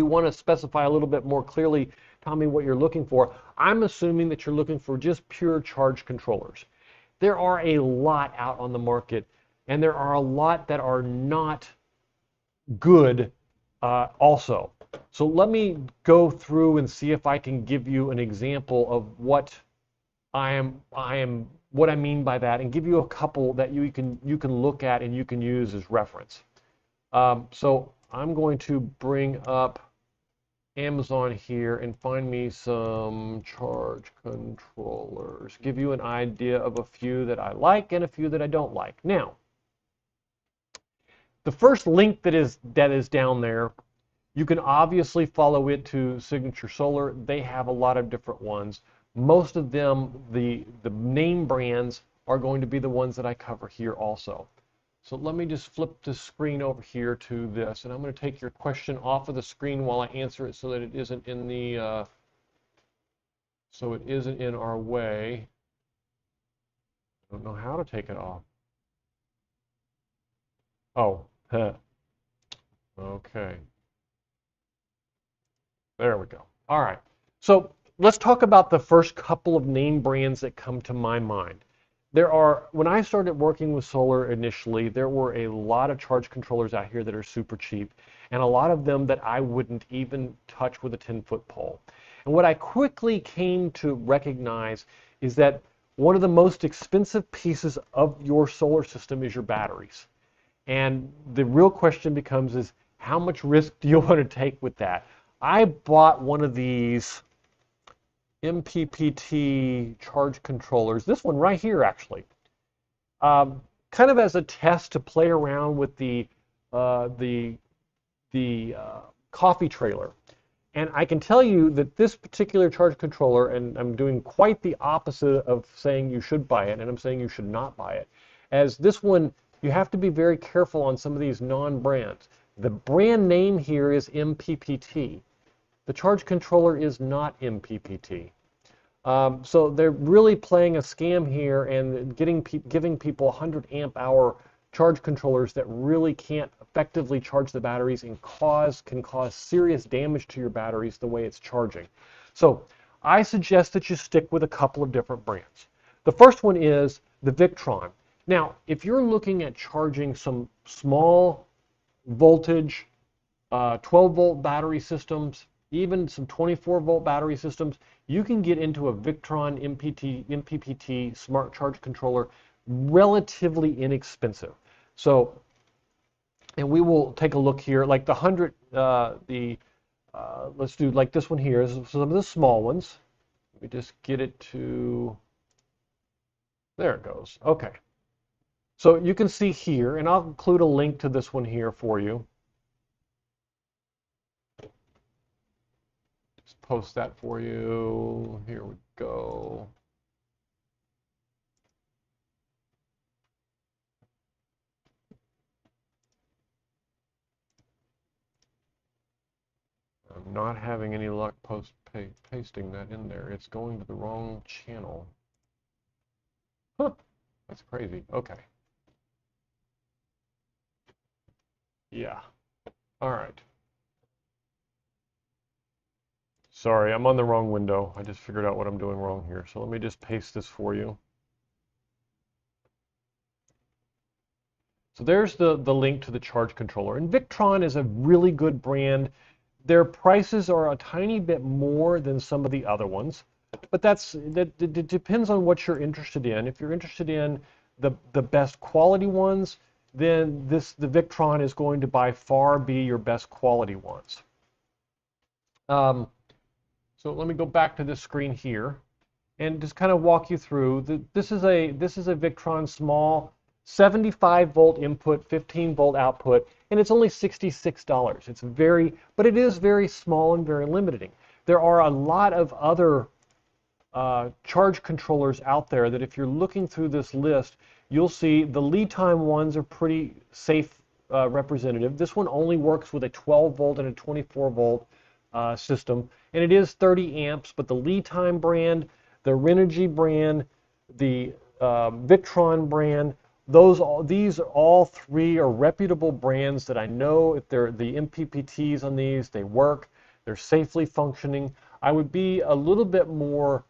want to specify a little bit more clearly, tell me what you're looking for. I'm assuming that you're looking for just pure charge controllers. There are a lot out on the market, and there are a lot that are not good also. So let me go through and see if I can give you an example of what what I mean by that, and give you a couple that you can look at and you can use as reference. So I'm going to bring up Amazon here and find me some charge controllers. Give you an idea of a few that I like and a few that I don't like. Now, the first link that is down there, you can obviously follow it to Signature Solar. They have a lot of different ones. Most of them, the name brands, are going to be the ones that I cover here also. So let me just flip the screen over here to this, and I'm going to take your question off of the screen while I answer it so that it isn't in the our way. I don't know how to take it off. Oh, okay. There we go. All right. So let's talk about the first couple of name brands that come to my mind. When I started working with solar initially, there were a lot of charge controllers out here that are super cheap, and a lot of them that I wouldn't even touch with a 10-foot pole. And what I quickly came to recognize is that one of the most expensive pieces of your solar system is your batteries. And the real question becomes is, how much risk do you want to take with that? I bought one of these MPPT charge controllers, this one right here actually, kind of as a test to play around with the coffee trailer. And I can tell you that this particular charge controller, and I'm doing quite the opposite of saying you should buy it, and I'm saying you should not buy it. As this one, you have to be very careful on some of these non-brands. The brand name here is MPPT. The charge controller is not MPPT. So they're really playing a scam here and giving people 100 amp hour charge controllers that really can't effectively charge the batteries and can cause serious damage to your batteries the way it's charging. So I suggest that you stick with a couple of different brands. The first one is the Victron. Now, if you're looking at charging some small voltage 12-volt battery systems, even some 24-volt battery systems, you can get into a Victron MPPT smart charge controller relatively inexpensive. So, and we will take a look here, like the 100, let's do like this one here, some of the small ones. Let me just get it to, there it goes, okay. So you can see here, and I'll include a link to this one here for you. Post that for you. Here we go. not having any luck pasting that in there. It's going to the wrong channel. Huh, that's crazy. Okay. Yeah. All right. Sorry, I'm on the wrong window. I just figured out what I'm doing wrong here. So let me just paste this for you. So there's the link to the charge controller. And Victron is a really good brand. Their prices are a tiny bit more than some of the other ones, but that depends on what you're interested in. If you're interested in the best quality ones, then the Victron is going to by far be your best quality ones. So let me go back to this screen here and just kind of walk you through. This is a Victron small 75 volt input, 15 volt output, and it's only $66. But it is very small and very limiting. There are a lot of other charge controllers out there that if you're looking through this list, you'll see the lead time ones are pretty safe representative. This one only works with a 12 volt and a 24 volt system, and it is 30 amps, but the lead time brand, the Renogy brand, the Victron brand, these all three are reputable brands that I know if they're the MPPTs on these, they work, they're safely functioning. I would be a little bit more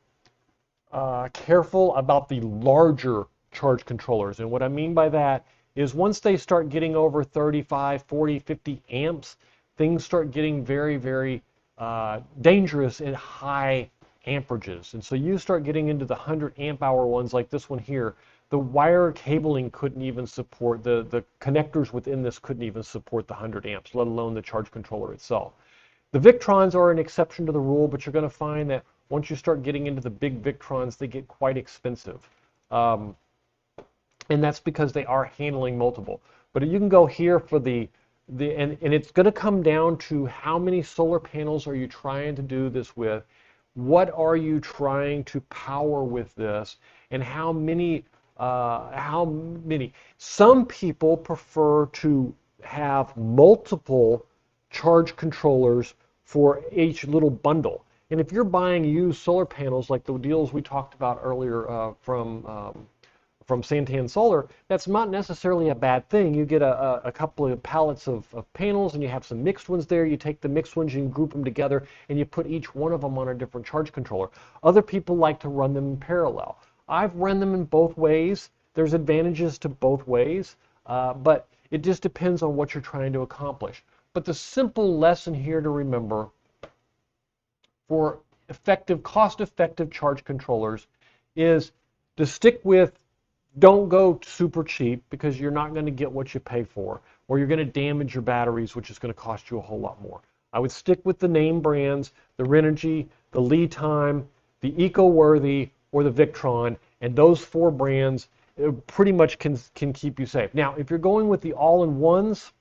careful about the larger charge controllers. And what I mean by that is once they start getting over 35, 40, 50 amps, things start getting very, very dangerous at high amperages. And so you start getting into the 100 amp hour ones like this one here. The wire cabling couldn't even support, the connectors within this couldn't even support the 100 amps, let alone the charge controller itself. The Victrons are an exception to the rule, but you're going to find that once you start getting into the big Victrons, they get quite expensive. And that's because they are handling multiple. But you can go here for and it's going to come down to how many solar panels are you trying to do this with, what are you trying to power with this, and how many. Some people prefer to have multiple charge controllers for each little bundle. And if you're buying used solar panels like the deals we talked about earlier from Santan Solar, that's not necessarily a bad thing. You get a couple of pallets of panels and you have some mixed ones there. You take the mixed ones, you can group them together, and you put each one of them on a different charge controller. Other people like to run them in parallel. I've run them in both ways. There's advantages to both ways, but it just depends on what you're trying to accomplish. But the simple lesson here to remember for cost-effective charge controllers is to stick with, don't go super cheap because you're not going to get what you pay for, or you're going to damage your batteries, which is going to cost you a whole lot more. I would stick with the name brands, the Renogy, the Lead Time, the EcoWorthy, or the Victron, and those four brands pretty much can keep you safe. Now, if you're going with the all-in-ones,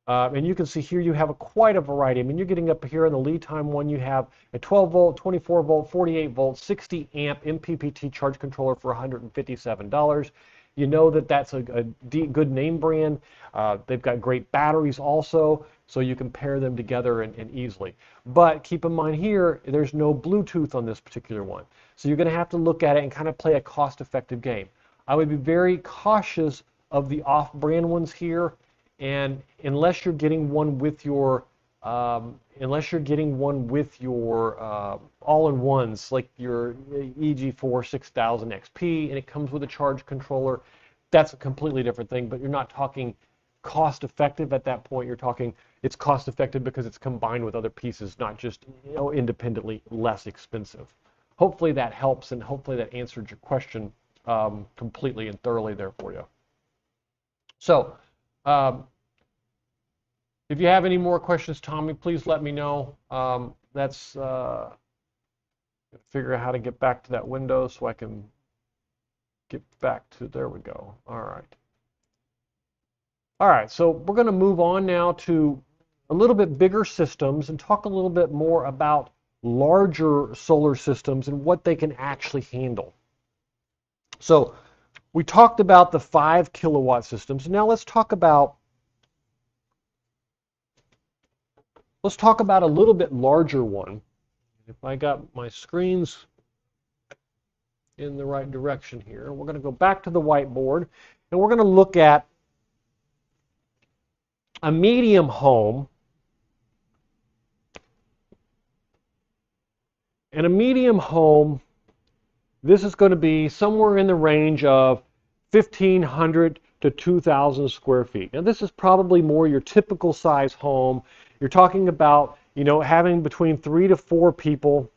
and you can see here you have quite a variety. I mean, you're getting up here in the Lead Time one, you have a 12 volt, 24 volt, 48 volt, 60 amp MPPT charge controller for $157. You know that that's a good name brand. They've got great batteries also, so you can pair them together and easily. But keep in mind here, there's no Bluetooth on this particular one. So you're going to have to look at it and kind of play a cost-effective game. I would be very cautious of the off-brand ones here. And unless you're getting one with your all-in-ones like your EG4 6000 XP and it comes with a charge controller, that's a completely different thing. But you're not talking cost-effective at that point. You're talking it's cost-effective because it's combined with other pieces, not just independently less expensive. Hopefully that helps, and hopefully that answered your question completely and thoroughly there for you. So. If you have any more questions, Tommy, please let me know. Let's figure out how to get back to that window so I can get back to, there we go. All right. All right, so we're going to move on now to a little bit bigger systems and talk a little bit more about larger solar systems and what they can actually handle. So we talked about the 5 kilowatt systems. Now let's talk about Let's talk about a little bit larger one. If I got my screens in the right direction here, we're going to go back to the whiteboard, and we're going to look at a medium home. And a medium home, this is going to be somewhere in the range of 1,500 to 2,000 square feet. Now, this is probably more your typical size home. You're talking about, having between 3 to 4 people.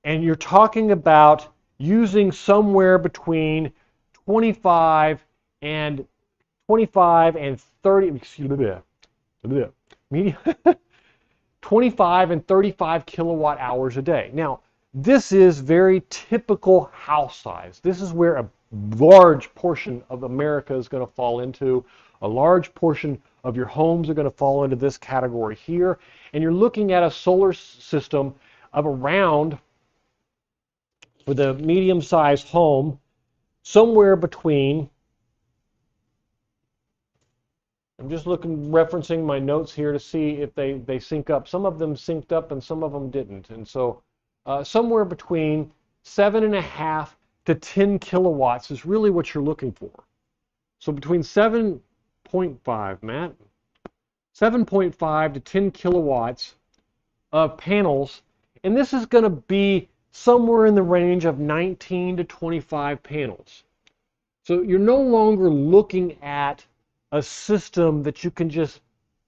And you're talking about using somewhere between 25 and 30, excuse me, medium, 25 and 35 kilowatt hours a day. Now, this is very typical house size. This is where a large portion of America is going to fall into. A large portion of your homes are going to fall into this category here. And you're looking at a solar system of around, for the medium-sized home, somewhere between, I'm just referencing my notes here to see if they sync up. Some of them synced up and some of them didn't. And so somewhere between 7.5 to 10 kilowatts is really what you're looking for. So between 7.5, Matt, 7.5 to 10 kilowatts of panels. And this is going to be somewhere in the range of 19 to 25 panels. So you're no longer looking at a system that you can just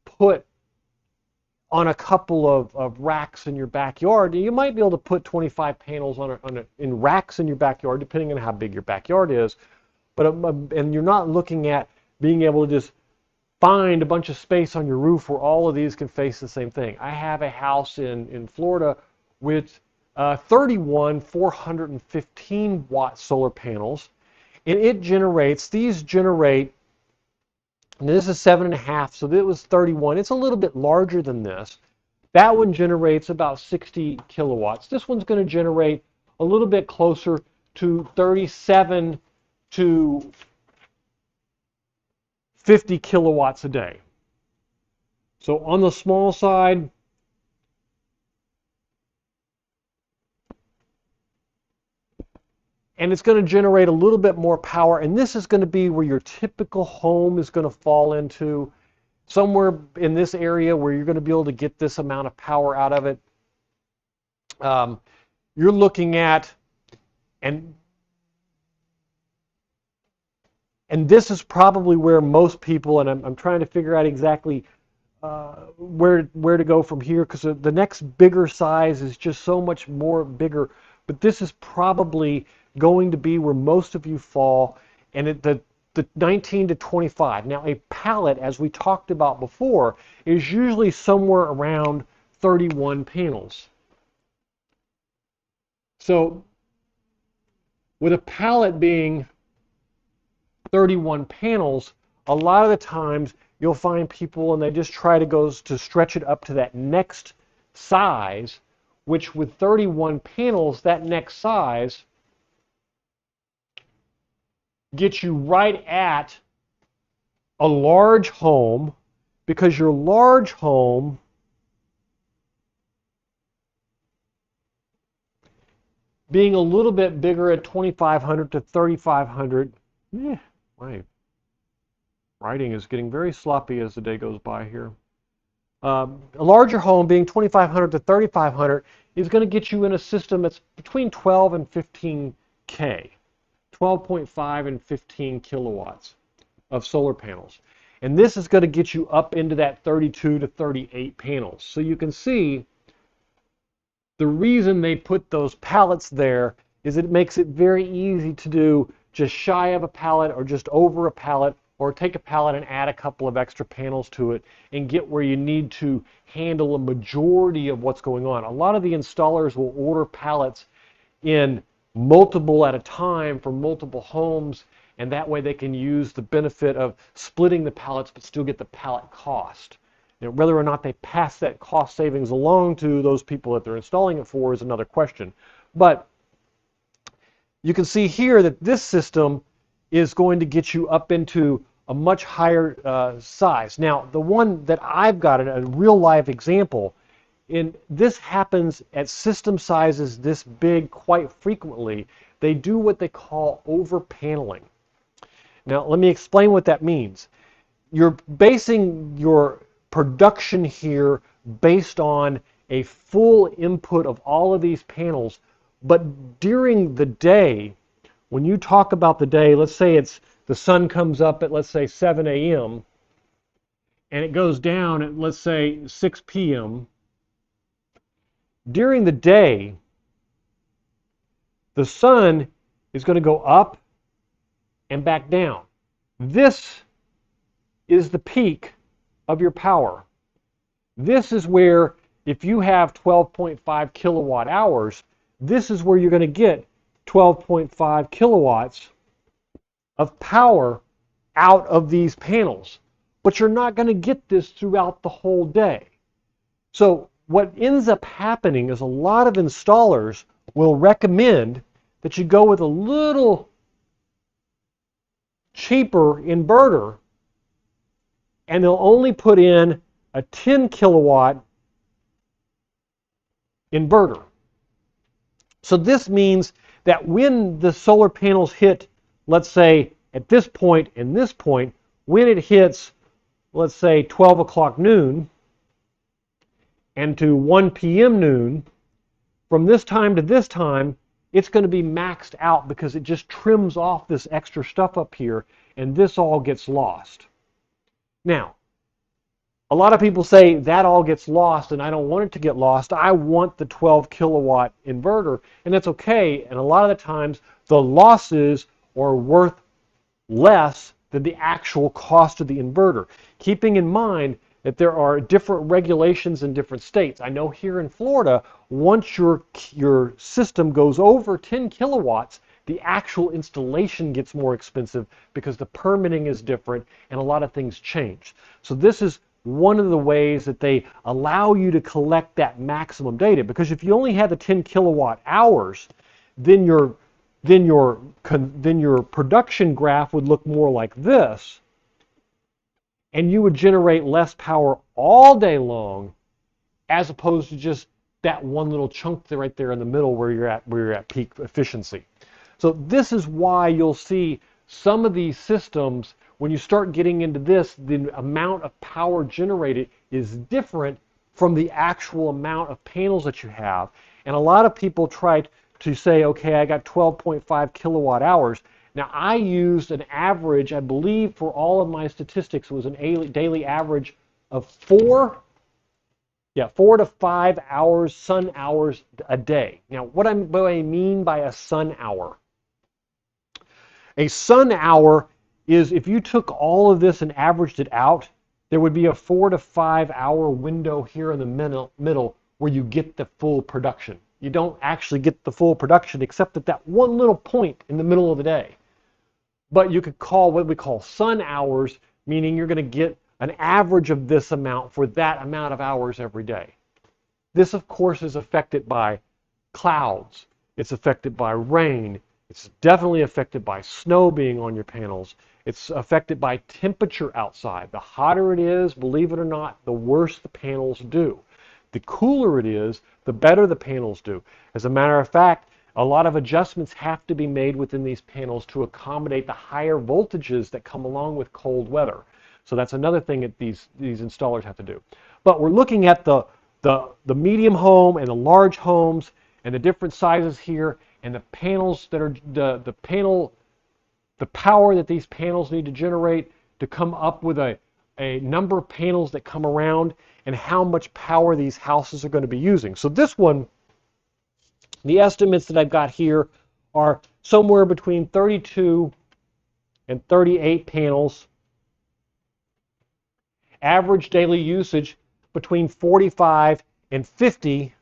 put on a couple of racks in your backyard. You might be able to put 25 panels in racks in your backyard, depending on how big your backyard is. But and you're not looking at being able to just find a bunch of space on your roof where all of these can face the same thing. I have a house in Florida with 31 415 watt solar panels, and these generate, and this is 7.5, so it was 31. It's a little bit larger than this. That one generates about 60 kilowatts. This one's going to generate a little bit closer to 37 to 50 kilowatts a day. So on the small side, and it's going to generate a little bit more power, and this is going to be where your typical home is going to fall into, somewhere in this area where you're going to be able to get this amount of power out of it. You're looking at, and this is probably where most people, and I'm trying to figure out exactly where to go from here, because the next bigger size is just so much more bigger. But this is probably going to be where most of you fall, and the 19 to 25. Now, a pallet, as we talked about before, is usually somewhere around 31 panels. So with a pallet being 31 panels, a lot of the times you'll find people, and they just try to stretch it up to that next size, which with 31 panels, that next size gets you right at a large home, because your large home being a little bit bigger at 2,500 to 3,500. My writing is getting very sloppy as the day goes by here. A larger home being 2,500 to 3,500 is going to get you in a system that's between 12 and 15K. 12.5 and 15 kilowatts of solar panels. And this is going to get you up into that 32 to 38 panels. So you can see the reason they put those pallets there is it makes it very easy to do just shy of a pallet or just over a pallet, or take a pallet and add a couple of extra panels to it and get where you need to handle a majority of what's going on. A lot of the installers will order pallets in multiple at a time for multiple homes, and that way they can use the benefit of splitting the pallets but still get the pallet cost. Whether or not they pass that cost savings along to those people that they're installing it for is another question. But you can see here that this system is going to get you up into a much higher size. Now, the one that I've got, a real live example, and this happens at system sizes this big quite frequently. They do what they call over paneling. Now, let me explain what that means. You're basing your production here based on a full input of all of these panels, but during the day, when you talk about the day, let's say it's the sun comes up at, let's say, 7 a.m. and it goes down at, let's say, 6 p.m. During the day, the sun is going to go up and back down. This is the peak of your power. This is where, if you have 12.5 kilowatt hours, this is where you're going to get 12.5 kilowatts of power out of these panels. But you're not going to get this throughout the whole day. So what ends up happening is a lot of installers will recommend that you go with a little cheaper inverter, and they'll only put in a 10 kilowatt inverter. So this means that when the solar panels hit, let's say at this point and this point, when it hits, let's say 12 o'clock noon and to 1 p.m. noon, from this time to this time, it's going to be maxed out because it just trims off this extra stuff up here, and this all gets lost. Now, a lot of people say that all gets lost, and I don't want it to get lost. I want the 12 kilowatt inverter, and that's okay. And a lot of the times, the losses are worth less than the actual cost of the inverter. Keeping in mind that there are different regulations in different states. I know here in Florida, once your system goes over 10 kilowatts, the actual installation gets more expensive because the permitting is different and a lot of things change. So this is one of the ways that they allow you to collect that maximum data, because if you only had the 10 kilowatt hours, then your production graph would look more like this, and you would generate less power all day long, as opposed to just that one little chunk right there in the middle where you're at peak efficiency. So this is why you'll see some of these systems, when you start getting into this, the amount of power generated is different from the actual amount of panels that you have. And a lot of people try to say, okay, I got 12.5 kilowatt hours. Now, I used an average, I believe for all of my statistics, it was an daily average of 4 to 5 hours, sun hours a day. Now, what do I mean by a sun hour? A sun hour is, if you took all of this and averaged it out, there would be a 4 to 5 hour window here in the middle where you get the full production. You don't actually get the full production except at that one little point in the middle of the day. But you could call what we call sun hours, meaning you're going to get an average of this amount for that amount of hours every day. This, of course, is affected by clouds. It's affected by rain. It's definitely affected by snow being on your panels. It's affected by temperature outside. The hotter it is, believe it or not, the worse the panels do. The cooler it is, the better the panels do. As a matter of fact, a lot of adjustments have to be made within these panels to accommodate the higher voltages that come along with cold weather. So that's another thing that these installers have to do. But we're looking at the medium home and the large homes and the different sizes here, and the panels that are the power that these panels need to generate to come up with a number of panels that come around and how much power these houses are going to be using. So this one, the estimates that I've got here are somewhere between 32 and 38 panels. Average daily usage between 45 and 50.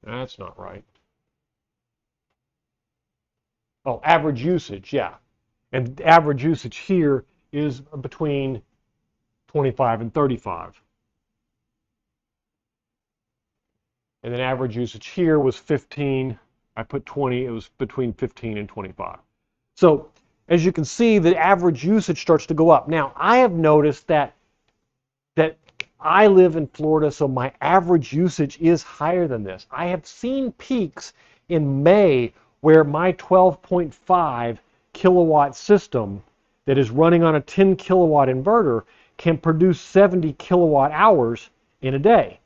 That's not right. Oh, average usage, yeah. And average usage here is between 25 and 35. And then average usage here was 15 I put 20, it was between 15 and 25. So as you can see, the average usage starts to go up. Now, I have noticed that I live in Florida, so my average usage is higher than this. I have seen peaks in May where my 12.5 kilowatt system that is running on a 10 kilowatt inverter can produce 70 kilowatt hours in a day.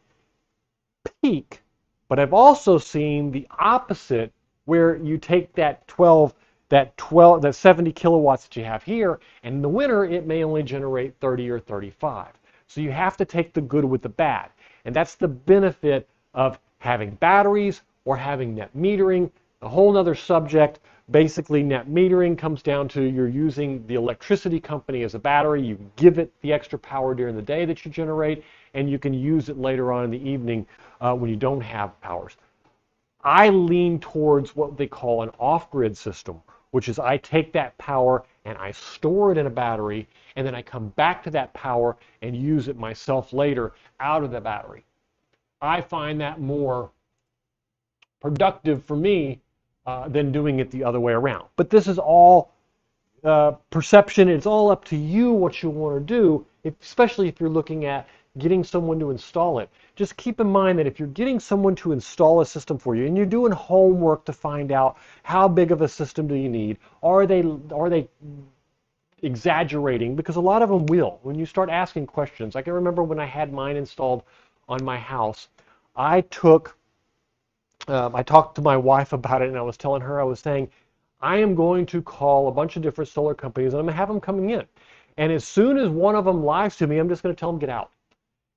Peak. But I've also seen the opposite where you take that 70 kilowatts that you have here, and in the winter it may only generate 30 or 35. So you have to take the good with the bad. And that's the benefit of having batteries or having net metering, a whole other subject. Basically, net metering comes down to you're using the electricity company as a battery. You give it the extra power during the day that you generate, and you can use it later on in the evening when you don't have powers. I lean towards what they call an off-grid system, which is I take that power and I store it in a battery, and then I come back to that power and use it myself later out of the battery. I find that more productive for me than doing it the other way around. But this is all perception. It's all up to you what you want to do, especially if you're looking at getting someone to install it. Just keep in mind that if you're getting someone to install a system for you and you're doing homework to find out how big of a system do you need, are they exaggerating? Because a lot of them will. When you start asking questions, I can remember when I had mine installed on my house, I talked to my wife about it, and I was telling her, I was saying, I am going to call a bunch of different solar companies and I'm going to have them coming in. And as soon as one of them lies to me, I'm just going to tell them get out.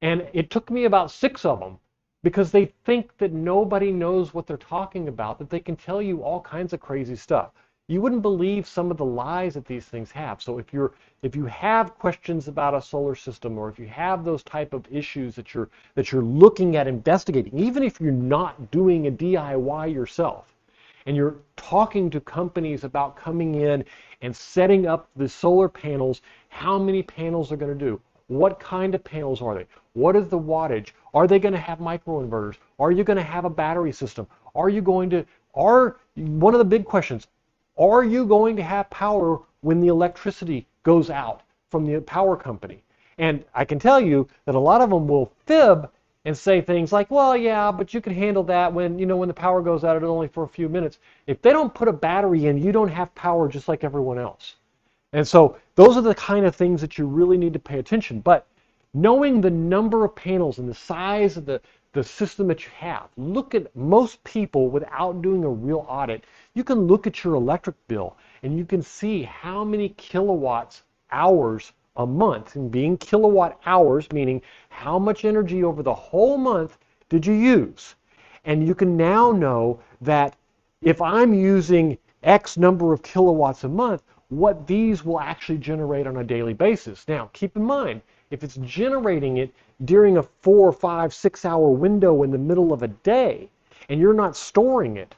And it took me about 6 of them because they think that nobody knows what they're talking about, that they can tell you all kinds of crazy stuff. You wouldn't believe some of the lies that these things have. So if you have questions about a solar system, or if you have those type of issues that you're looking at investigating, even if you're not doing a DIY yourself, and you're talking to companies about coming in and setting up the solar panels, how many panels are going to do? What kind of panels are they? What is the wattage? Are they going to have microinverters? Are you going to have a battery system? One of the big questions, are you going to have power when the electricity goes out from the power company? And I can tell you that a lot of them will fib and say things like, well, yeah, but you can handle that when the power goes out, it's only for a few minutes. If they don't put a battery in, you don't have power just like everyone else. And so those are the kind of things that you really need to pay attention. But knowing the number of panels and the size of the system that you have, look at most people without doing a real audit. You can look at your electric bill and you can see how many kilowatts hours a month, and being kilowatt hours meaning how much energy over the whole month did you use. And you can now know that if I'm using X number of kilowatts a month, what these will actually generate on a daily basis. Now, keep in mind, if it's generating it during a 4, 5, 6 hour window in the middle of a day, and you're not storing it,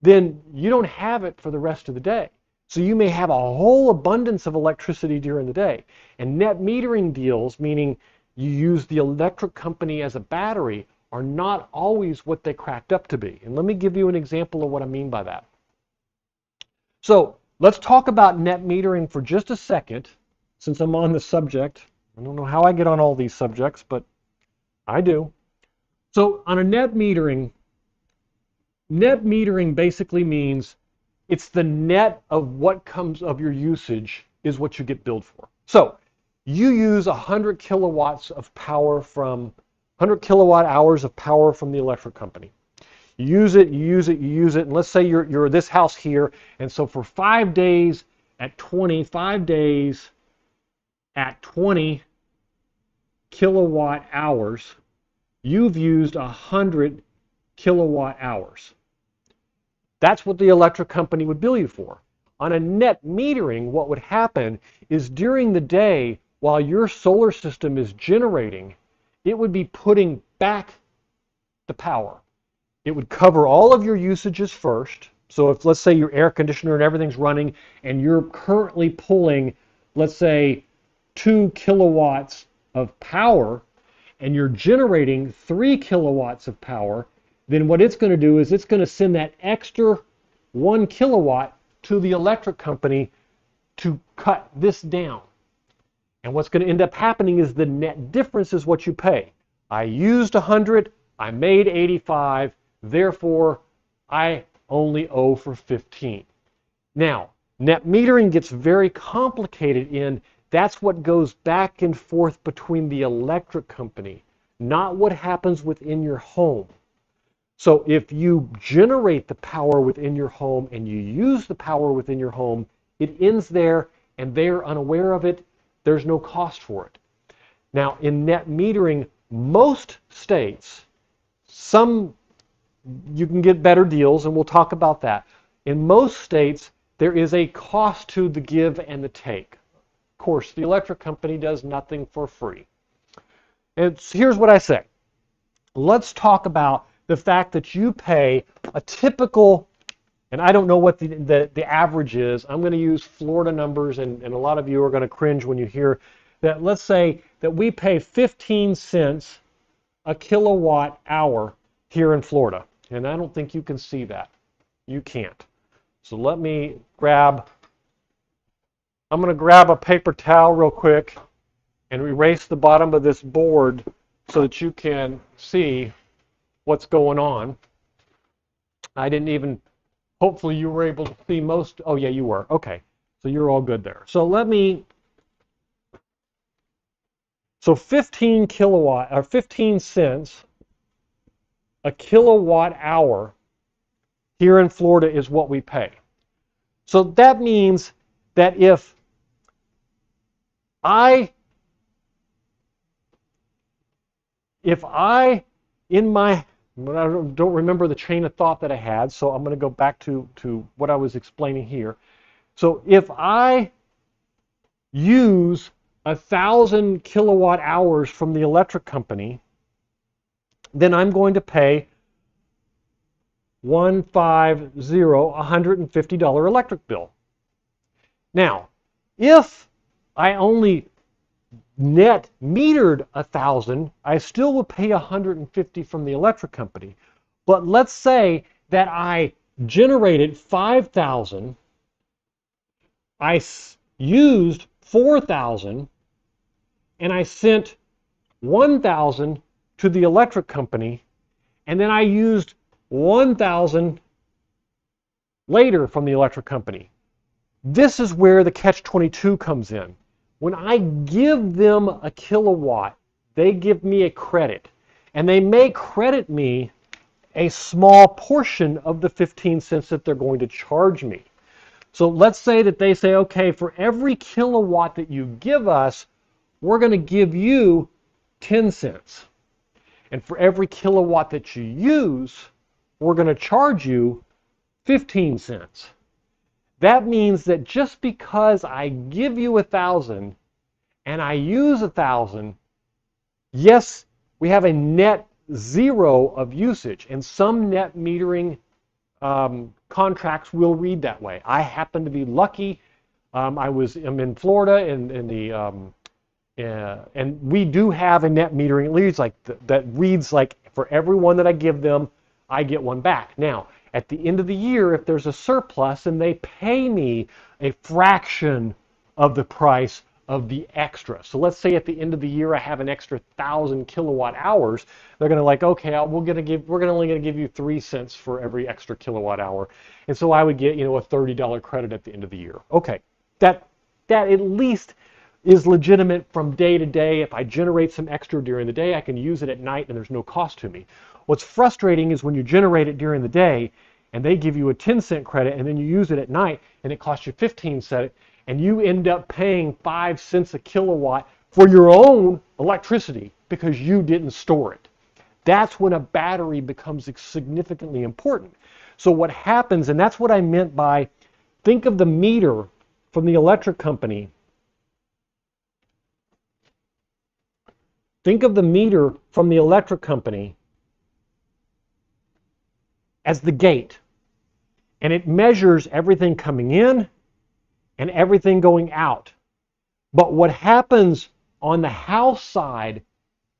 then you don't have it for the rest of the day. So you may have a whole abundance of electricity during the day. And net metering deals, meaning you use the electric company as a battery, are not always what they cracked up to be. And let me give you an example of what I mean by that. So let's talk about net metering for just a second, since I'm on the subject. I don't know how I get on all these subjects, but I do. So on a net metering basically means it's the net of what comes of your usage is what you get billed for. So you use 100 kilowatts of power from 100 kilowatt hours of power from the electric company. You use it, and let's say you're this house here, and so for 5 days at 20 kilowatt hours, you've used 100 kilowatt hours. That's what the electric company would bill you for. On a net metering, what would happen is during the day, while your solar system is generating, it would be putting back the power. It would cover all of your usages first. So if, let's say, your air conditioner and everything's running and you're currently pulling, let's say, 2 kilowatts of power and you're generating 3 kilowatts of power, then what it's going to do is it's going to send that extra 1 kilowatt to the electric company to cut this down. And what's going to end up happening is the net difference is what you pay. I used 100, I made 85, therefore I only owe for 15. Now, net metering gets very complicated in that's what goes back and forth between the electric company, not what happens within your home. So if you generate the power within your home and you use the power within your home, it ends there and they're unaware of it. There's no cost for it. Now, in net metering, most states, some you can get better deals, and we'll talk about that. In most states, there is a cost to the give and the take. Of course, the electric company does nothing for free. And here's what I say. Let's talk about the fact that you pay a typical, and I don't know what the average is. I'm going to use Florida numbers, and a lot of you are going to cringe when you hear that. Let's say that we pay 15 cents a kilowatt hour here in Florida. And I don't think you can see that. You can't. So let me I'm going to grab a paper towel real quick and erase the bottom of this board so that you can see what's going on. I didn't even, hopefully you were able to see most, oh yeah, you were. Okay, so you're all good there. So so 15 cents a kilowatt hour here in Florida is what we pay. So that means that if I I don't remember the chain of thought that I had, so I'm going to go back to what I was explaining here. So if I use 1,000 kilowatt hours from the electric company, then I'm going to pay $150 electric bill. Now, if I only net metered 1,000, I still would pay 150 from the electric company. But let's say that I generated 5,000, I used 4,000, and I sent 1,000 to the electric company, and then I used 1,000 later from the electric company. This is where the catch-22 comes in. When I give them a kilowatt, they give me a credit, and they may credit me a small portion of the 15 cents that they're going to charge me. So let's say that they say, okay, for every kilowatt that you give us, we're going to give you 10 cents. And for every kilowatt that you use, we're going to charge you 15 cents. That means that just because I give you 1,000 and I use 1,000, yes, we have a net zero of usage, and some net metering contracts will read that way. I happen to be lucky. I'm in Florida, and we do have a net metering. It reads that reads like for every one that I give them, I get one back. Now, at the end of the year, if there's a surplus and they pay me a fraction of the price of the extra. So let's say at the end of the year I have an extra 1,000 kilowatt hours. They're going to okay, we're only going to give you 3 cents for every extra kilowatt hour, and so I would get a $30 credit at the end of the year. Okay, that at least is legitimate from day to day. If I generate some extra during the day, I can use it at night, and there's no cost to me. What's frustrating is when you generate it during the day, and they give you a 10-cent credit, and then you use it at night, and it costs you 15 cents. And you end up paying 5 cents a kilowatt for your own electricity because you didn't store it. That's when a battery becomes significantly important. So what happens, and that's what I meant by, think of the meter from the electric company. Think of the meter from the electric company as the gate. And it measures everything coming in and everything going out. But what happens on the house side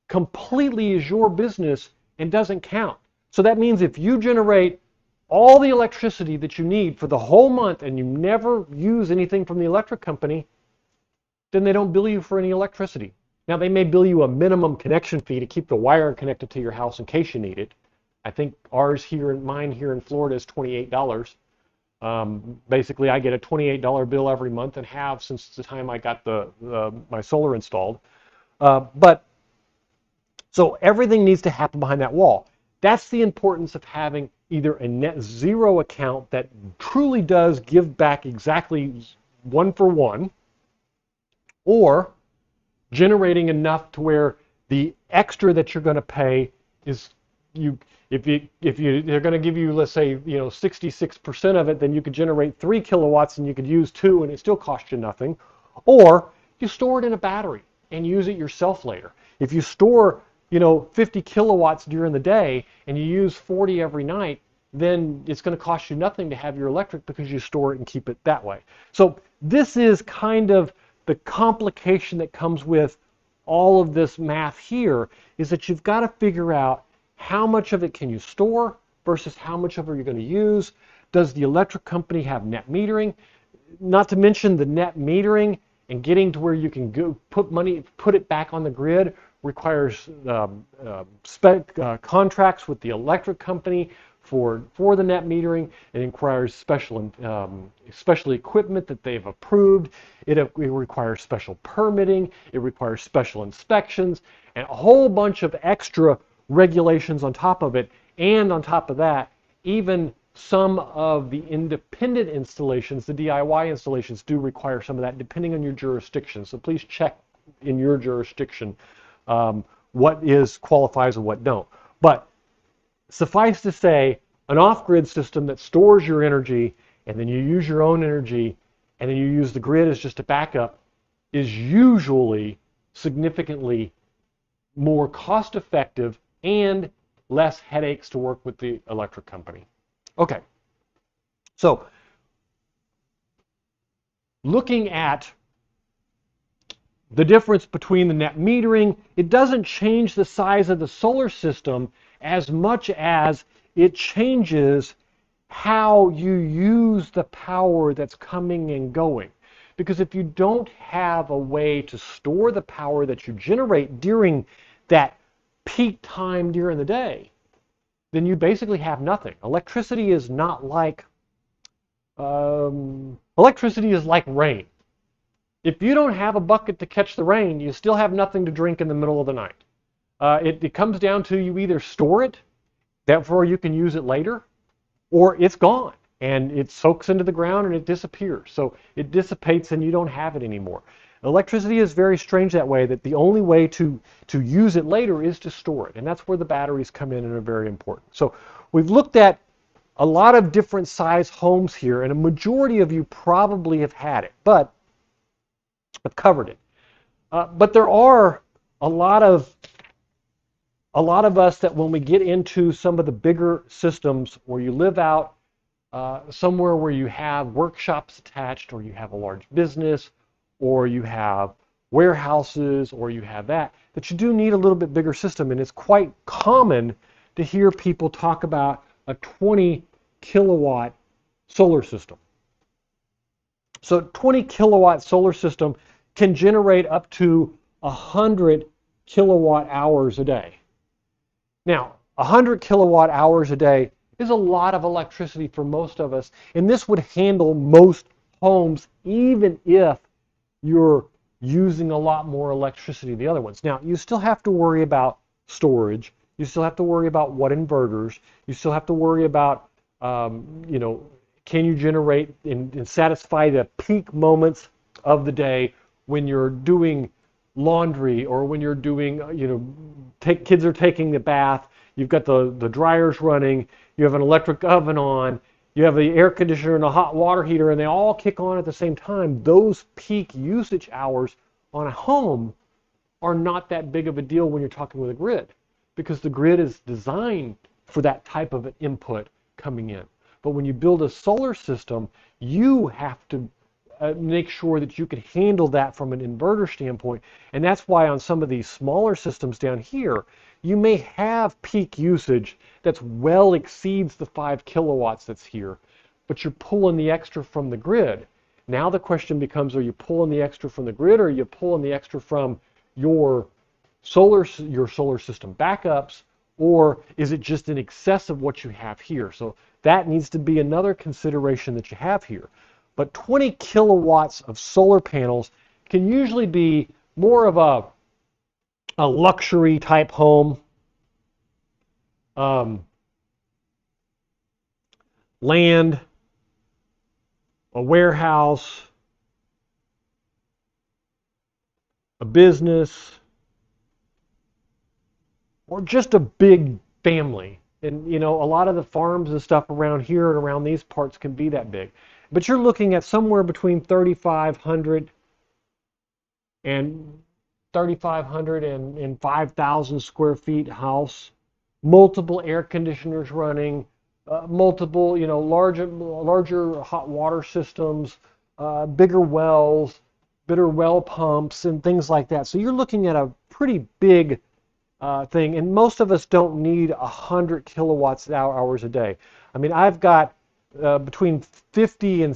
completely is your business and doesn't count. So that means if you generate all the electricity that you need for the whole month and you never use anything from the electric company, then they don't bill you for any electricity. Now, they may bill you a minimum connection fee to keep the wire connected to your house in case you need it. I think mine here in Florida is $28. Basically, I get a $28 bill every month and have since the time I got my solar installed. But so everything needs to happen behind that wall. That's the importance of having either a net zero account that truly does give back exactly one for one, or generating enough to where the extra that you're going to pay is if they're going to give you, let's say, 66% of it, then you could generate 3 kilowatts and you could use 2 and it still costs you nothing. Or you store it in a battery and use it yourself later. If you store 50 kilowatts during the day and you use 40 every night, then it's going to cost you nothing to have your electric because you store it and keep it that way. So this is kind of the complication that comes with all of this math here, is that you've got to figure out how much of it can you store versus how much of it you're going to use. Does the electric company have net metering? Not to mention the net metering and getting to where you can go put it back on the grid requires contracts with the electric company for the net metering. It requires special equipment that they've approved. It requires special permitting. It requires special inspections and a whole bunch of extra regulations on top of it. And on top of that, even some of the independent installations, the DIY installations, do require some of that depending on your jurisdiction. So please check in your jurisdiction what qualifies and what don't. But suffice to say, an off-grid system that stores your energy and then you use your own energy and then you use the grid as just a backup is usually significantly more cost-effective and less headaches to work with the electric company. Okay, so looking at the difference between the net metering, it doesn't change the size of the solar system as much as it changes how you use the power that's coming and going. Because if you don't have a way to store the power that you generate during that peak time during the day, then you basically have nothing. Electricity is not like electricity is like rain. If you don't have a bucket to catch the rain, you still have nothing to drink in the middle of the night. It comes down to you either store it, therefore you can use it later, or it's gone and it soaks into the ground and it disappears. So it dissipates and you don't have it anymore. Electricity is very strange that way, that the only way to use it later is to store it. And that's where the batteries come in and are very important. So we've looked at a lot of different size homes here, and a majority of you probably have had it, but I've covered it. But there are a lot of us that when we get into some of the bigger systems where you live out somewhere where you have workshops attached, or you have a large business, or you have warehouses, or you have that you do need a little bit bigger system. And it's quite common to hear people talk about a 20 kilowatt solar system. So 20 kilowatt solar system can generate up to 100 kilowatt hours a day. Now, 100 kilowatt hours a day is a lot of electricity for most of us, and this would handle most homes even if you're using a lot more electricity than the other ones. Now, you still have to worry about storage. You still have to worry about what inverters. You still have to worry about, can you generate and satisfy the peak moments of the day when you're doing laundry, or when you're doing, kids are taking the bath, you've got the dryers running, you have an electric oven on, you have the air conditioner and a hot water heater, and they all kick on at the same time. Those peak usage hours on a home are not that big of a deal when you're talking with a grid, because the grid is designed for that type of an input coming in. But when you build a solar system, you have to make sure that you can handle that from an inverter standpoint. And that's why on some of these smaller systems down here, you may have peak usage that's well exceeds the 5 kilowatts that's here, but you're pulling the extra from the grid. Now the question becomes, are you pulling the extra from the grid, or are you pulling the extra from your solar system backups, or is it just in excess of what you have here? So that needs to be another consideration that you have here. But 20 kilowatts of solar panels can usually be more of a luxury type home, land, a warehouse, a business, or just a big family. And you know, a lot of the farms and stuff around here and around these parts can be that big. But you're looking at somewhere between 3,500 and 5,000 square feet house, multiple air conditioners running, multiple, you know, larger hot water systems, bigger wells, bigger well pumps, and things like that. So you're looking at a pretty big thing, and most of us don't need 100 kilowatts hours a day. I mean, I've got between 50 and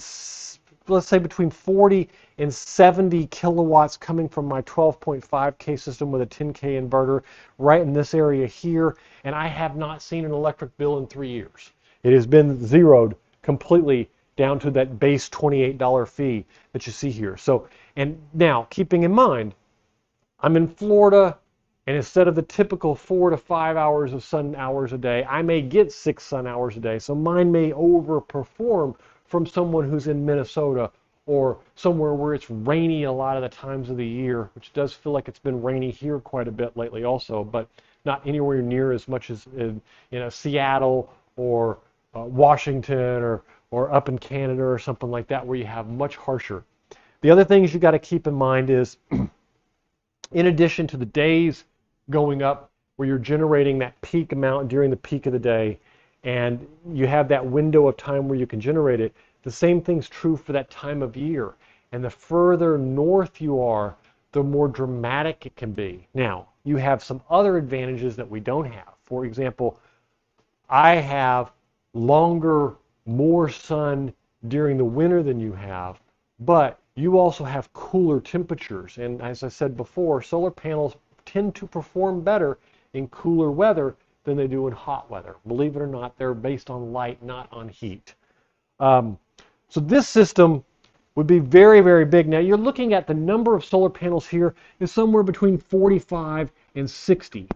let's say between 40 and 70 kilowatts coming from my 12.5K system with a 10K inverter right in this area here, and I have not seen an electric bill in 3 years. It has been zeroed completely down to that base $28 fee that you see here. So, and now keeping in mind, I'm in Florida, and instead of the typical 4 to 5 hours of sun hours a day, I may get 6 sun hours a day. So mine may overperform from someone who's in Minnesota or somewhere where it's rainy a lot of the times of the year, which does feel like it's been rainy here quite a bit lately also, but not anywhere near as much as in, you know, Seattle or Washington or up in Canada or something like that, where you have much harsher. The other things you got to keep in mind is, in addition to the days going up where you're generating that peak amount during the peak of the day, and you have that window of time where you can generate it, the same thing's true for that time of year. And the further north you are, the more dramatic it can be. Now, you have some other advantages that we don't have. For example, I have longer, more sun during the winter than you have, but you also have cooler temperatures. And as I said before, solar panels tend to perform better in cooler weather than they do in hot weather. Believe it or not, they're based on light, not on heat. So this system would be very, very big. Now you're looking at the number of solar panels here is somewhere between 45 and 60.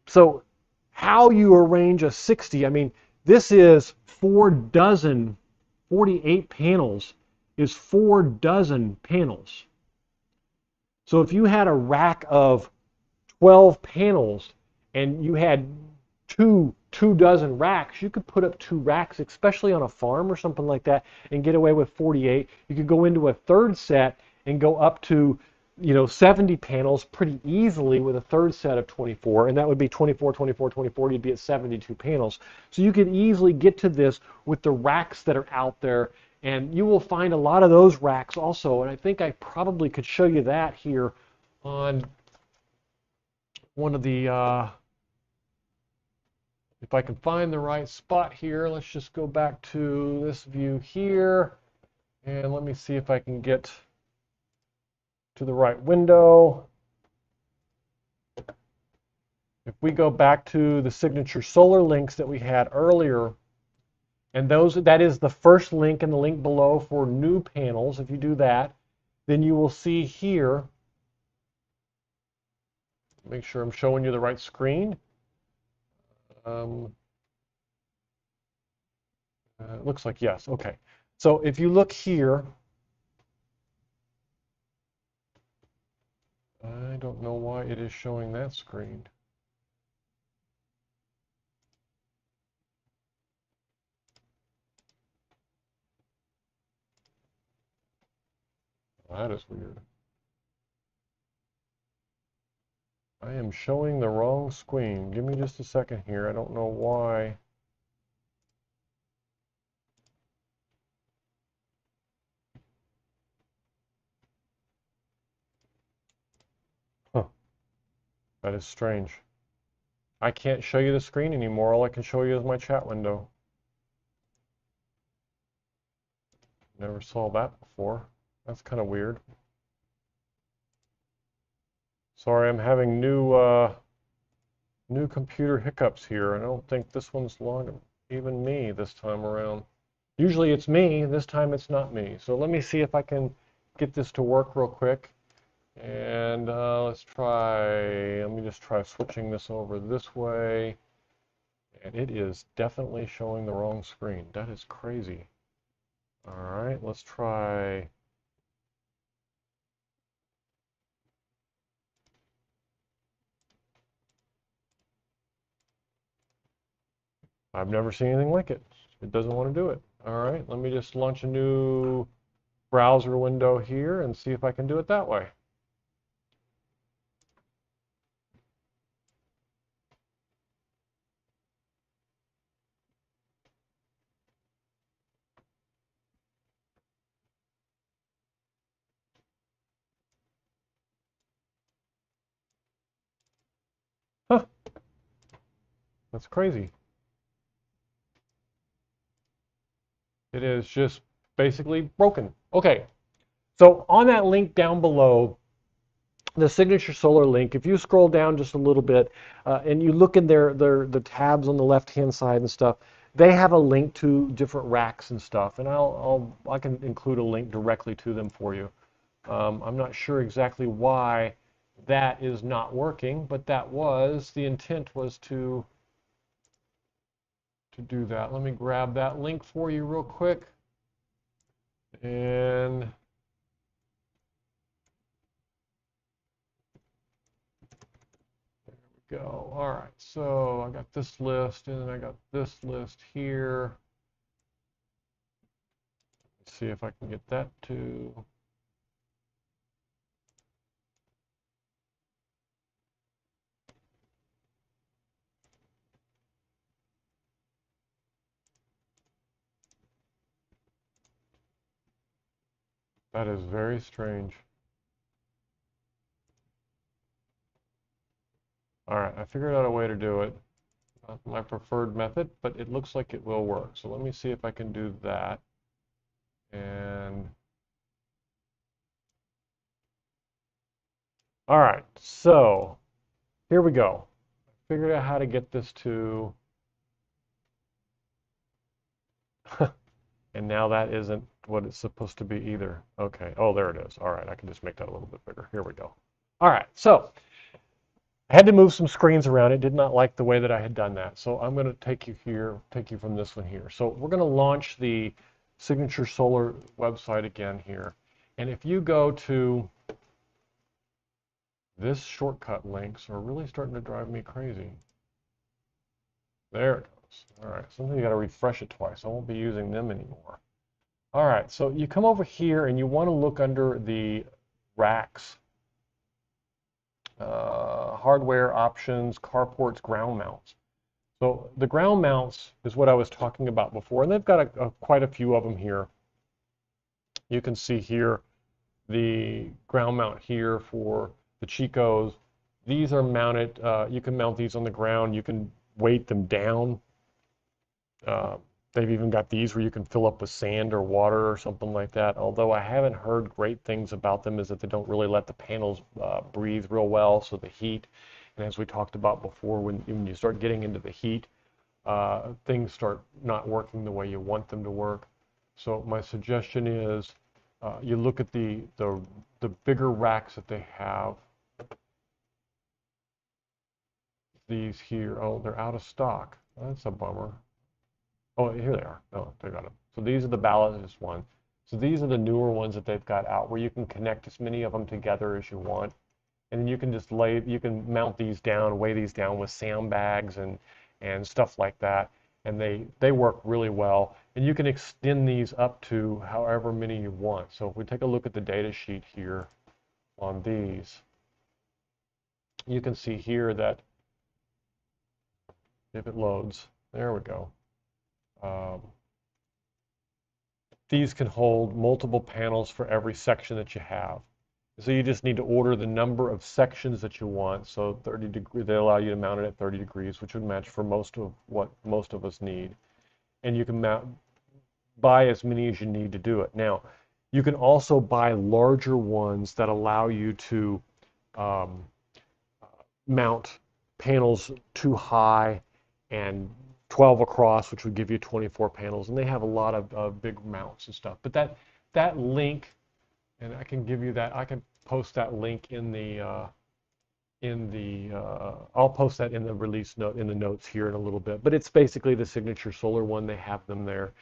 So how you arrange a 60, I mean, this is 4 dozen, 48 panels is 4 dozen panels. So if you had a rack of 12 panels and you had two dozen racks, you could put up 2 racks, especially on a farm or something like that, and get away with 48. You could go into a third set and go up to, you know, 70 panels pretty easily with a third set of 24, and that would be 24, 24, 24, you'd be at 72 panels. So you could easily get to this with the racks that are out there, and you will find a lot of those racks also, and I think I probably could show you that here on one of the, if I can find the right spot here, let's just go back to this view here, and let me see if I can get to the right window. If we go back to the signature solar links that we had earlier, and that is the first link and the link below for new panels. If you do that, then you will see here, make sure I'm showing you the right screen. It looks like yes. Okay. So if you look here, I don't know why it is showing that screen. That is weird. I am showing the wrong screen. Give me just a second here. I don't know why. That is strange. I can't show you the screen anymore. All I can show you is my chat window. Never saw that before. That's kind of weird. Sorry, I'm having new computer hiccups here. I don't think this one's logging even me this time around. Usually it's me, this time it's not me. So let me see if I can get this to work real quick. And let me just try switching this over this way. And it is definitely showing the wrong screen. That is crazy. All right, let's try. I've never seen anything like it. It doesn't want to do it. All right, let me just launch a new browser window here and see if I can do it that way. Huh, that's crazy. It is just basically broken. Okay, so on that link down below, the Signature Solar link, if you scroll down just a little bit and you look in the tabs on the left-hand side and stuff, they have a link to different racks and stuff, and I can include a link directly to them for you. I'm not sure exactly why that is not working, but that was the intent, was to do that. Let me grab that link for you real quick, and go. All right, so I got this list, and then I got this list here. Let's see if I can get that to. That is very strange. All right, I figured out a way to do it. Not my preferred method, but it looks like it will work. So let me see if I can do that. And all right, so here we go. Figured out how to get this to, and now that isn't what it's supposed to be either. Okay, oh, there it is. All right, I can just make that a little bit bigger. Here we go. All right, so I had to move some screens around. It did not like the way that I had done that. So I'm going to take you from this one here. So we're going to launch the Signature Solar website again here. And if you go to this shortcut, links are really starting to drive me crazy. There it goes. All right, something you got to refresh it twice. I won't be using them anymore. All right, so you come over here and you want to look under the racks, hardware options, carports, ground mounts. So the ground mounts is what I was talking about before, and they've got quite a few of them here. You can see here the ground mount here for the Chicos. These are mounted, you can mount these on the ground, you can weight them down. They've even got these where you can fill up with sand or water or something like that. Although I haven't heard great things about them, is that they don't really let the panels breathe real well, so the heat, and as we talked about before, when you start getting into the heat, things start not working the way you want them to work. So my suggestion is you look at the bigger racks that they have. These here, oh, they're out of stock. That's a bummer. Oh, here they are. Oh, they got them. So these are the ballast ones. So these are the newer ones that they've got out, where you can connect as many of them together as you want. And then you can just you can mount these down, weigh these down with sandbags and stuff like that. And they work really well. And you can extend these up to however many you want. So if we take a look at the data sheet here on these, you can see here that if it loads, there we go. These can hold multiple panels for every section that you have. So you just need to order the number of sections that you want. So 30 degree, they allow you to mount it at 30 degrees, which would match for most of what most of us need. And you can buy as many as you need to do it. Now, you can also buy larger ones that allow you to um, mount panels too high and 12 across, which would give you 24 panels. And they have a lot of big mounts and stuff. But that link, and I can give you that. I can post that link I'll post that in the release note in the notes here in a little bit. But it's basically the Signature Solar one. They have them there.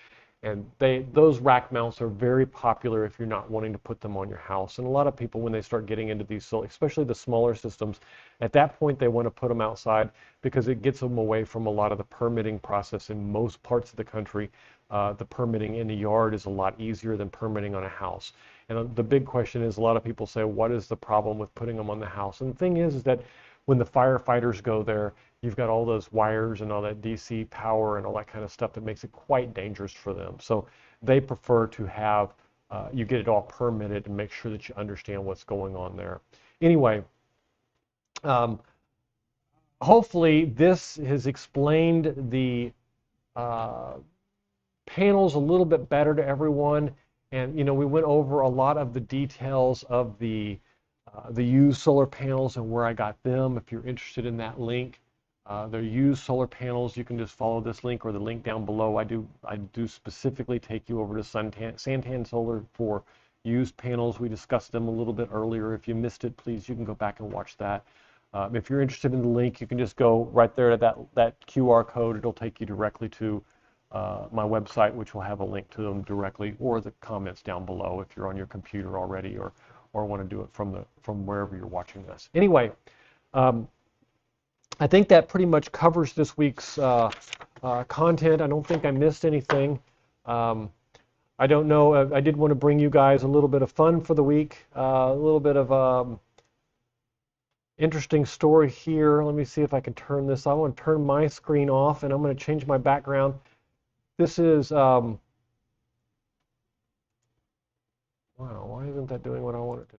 And those rack mounts are very popular if you're not wanting to put them on your house. And a lot of people, when they start getting into these, especially the smaller systems, at that point they want to put them outside because it gets them away from a lot of the permitting process in most parts of the country. The permitting in the yard is a lot easier than permitting on a house. And the big question is, a lot of people say, what is the problem with putting them on the house? And the thing is that when the firefighters go there, you've got all those wires and all that DC power and all that kind of stuff that makes it quite dangerous for them. So they prefer to have you get it all permitted and make sure that you understand what's going on there. Anyway, um, hopefully this has explained the uh, panels a little bit better to everyone. And we went over a lot of the details of the used solar panels and where I got them. If you're interested in that link, they're used solar panels. You can just follow this link or the link down below. I do specifically take you over to Santan Solar for used panels. We discussed them a little bit earlier. If you missed it, please, you can go back and watch that. If you're interested in the link, you can just go right there to that QR code. It'll take you directly to my website, which will have a link to them directly, or the comments down below if you're on your computer already, or want to do it from wherever you're watching this. Anyway, I think that pretty much covers this week's content. I don't think I missed anything. I don't know. I did want to bring you guys a little bit of fun for the week, a little bit of interesting story here. Let me see if I can turn this. I want to turn my screen off, and I'm going to change my background. This is, wow, why isn't that doing what I want it to?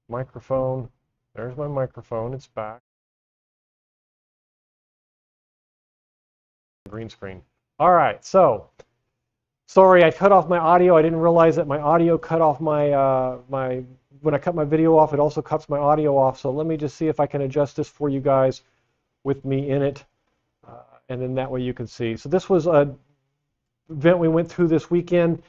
Microphone. There's my microphone. It's back. Green screen. All right. So, sorry, I cut off my audio. I didn't realize that my audio cut off when I cut my video off, it also cuts my audio off. So let me just see if I can adjust this for you guys with me in it. And then that way you can see. So this was a event we went through this weekend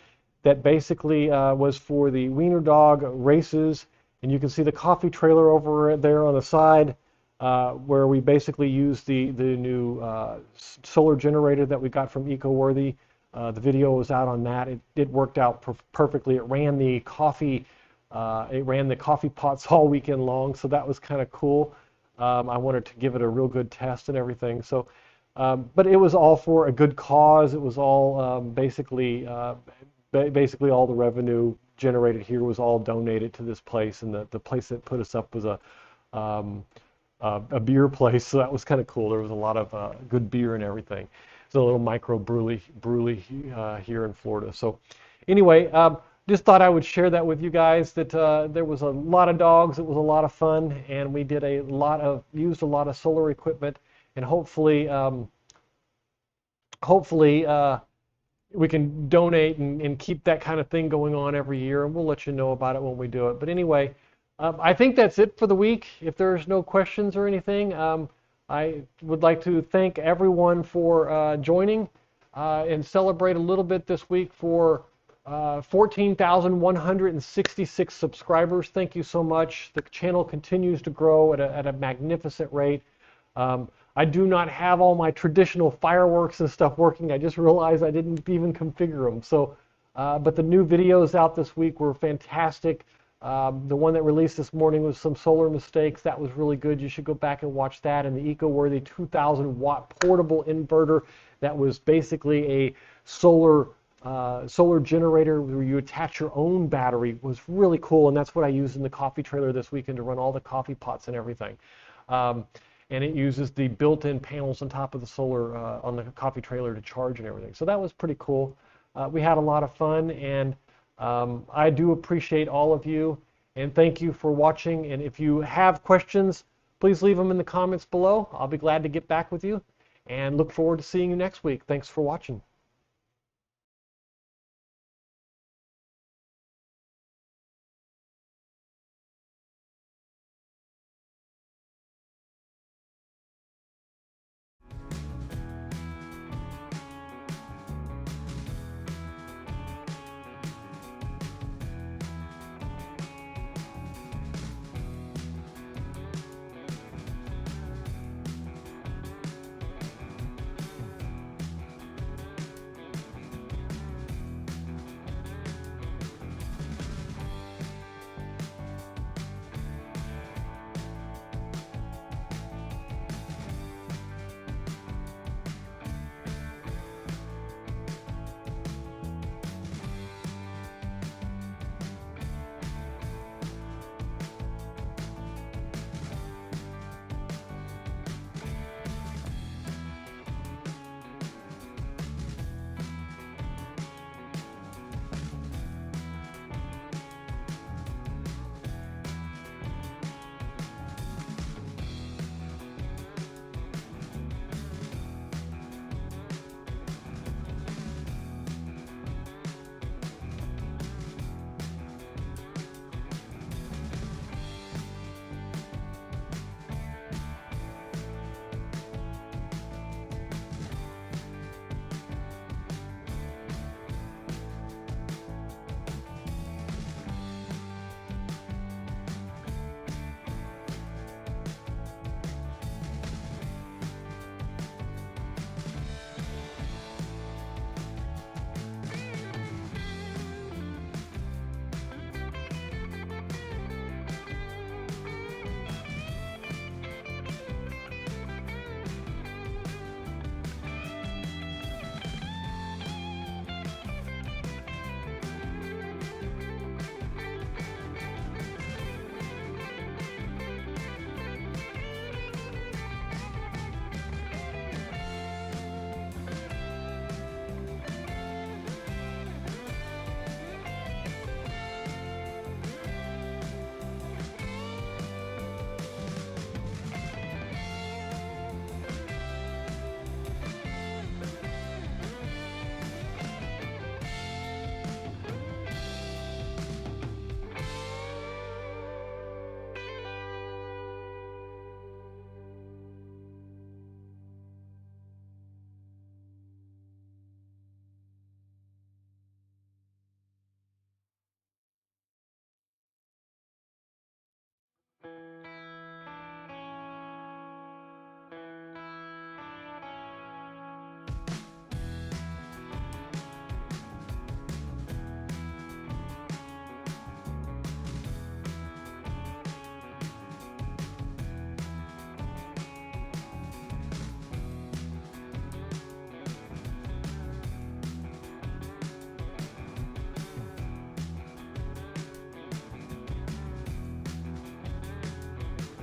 that basically was for the Wiener Dog races. And you can see the coffee trailer over there on the side where we basically used the new solar generator that we got from EcoWorthy. The video was out on that. It worked out perfectly. It ran the coffee pots all weekend long, so that was kind of cool. I wanted to give it a real good test and everything. So But it was all for a good cause. It was all basically all the revenue generated here was all donated to this place, and the place that put us up was um, a beer place, so that was kind of cool. There was a lot of good beer and everything. It's a little micro brewery here in Florida. So anyway, just thought I would share that with you guys that there was a lot of dogs. It was a lot of fun, and we did used a lot of solar equipment, and hopefully we can donate and keep that kind of thing going on every year, and we'll let you know about it when we do it. But anyway, I think that's it for the week. If there's no questions or anything, I would like to thank everyone for joining and celebrate a little bit this week for 14,166 subscribers. Thank you so much. The channel continues to grow at a magnificent rate. I do not have all my traditional fireworks and stuff working. I just realized I didn't even configure them. So, but the new videos out this week were fantastic. The one that released this morning was some solar mistakes. That was really good. You should go back and watch that. And the eco-worthy 2,000 watt portable inverter that was basically a solar generator where you attach your own battery was really cool. And that's what I used in the coffee trailer this weekend to run all the coffee pots and everything. And it uses the built-in panels on top of the solar on the coffee trailer to charge and everything. So that was pretty cool. We had a lot of fun, and I do appreciate all of you, and thank you for watching. And if you have questions, please leave them in the comments below. I'll be glad to get back with you, and look forward to seeing you next week. Thanks for watching.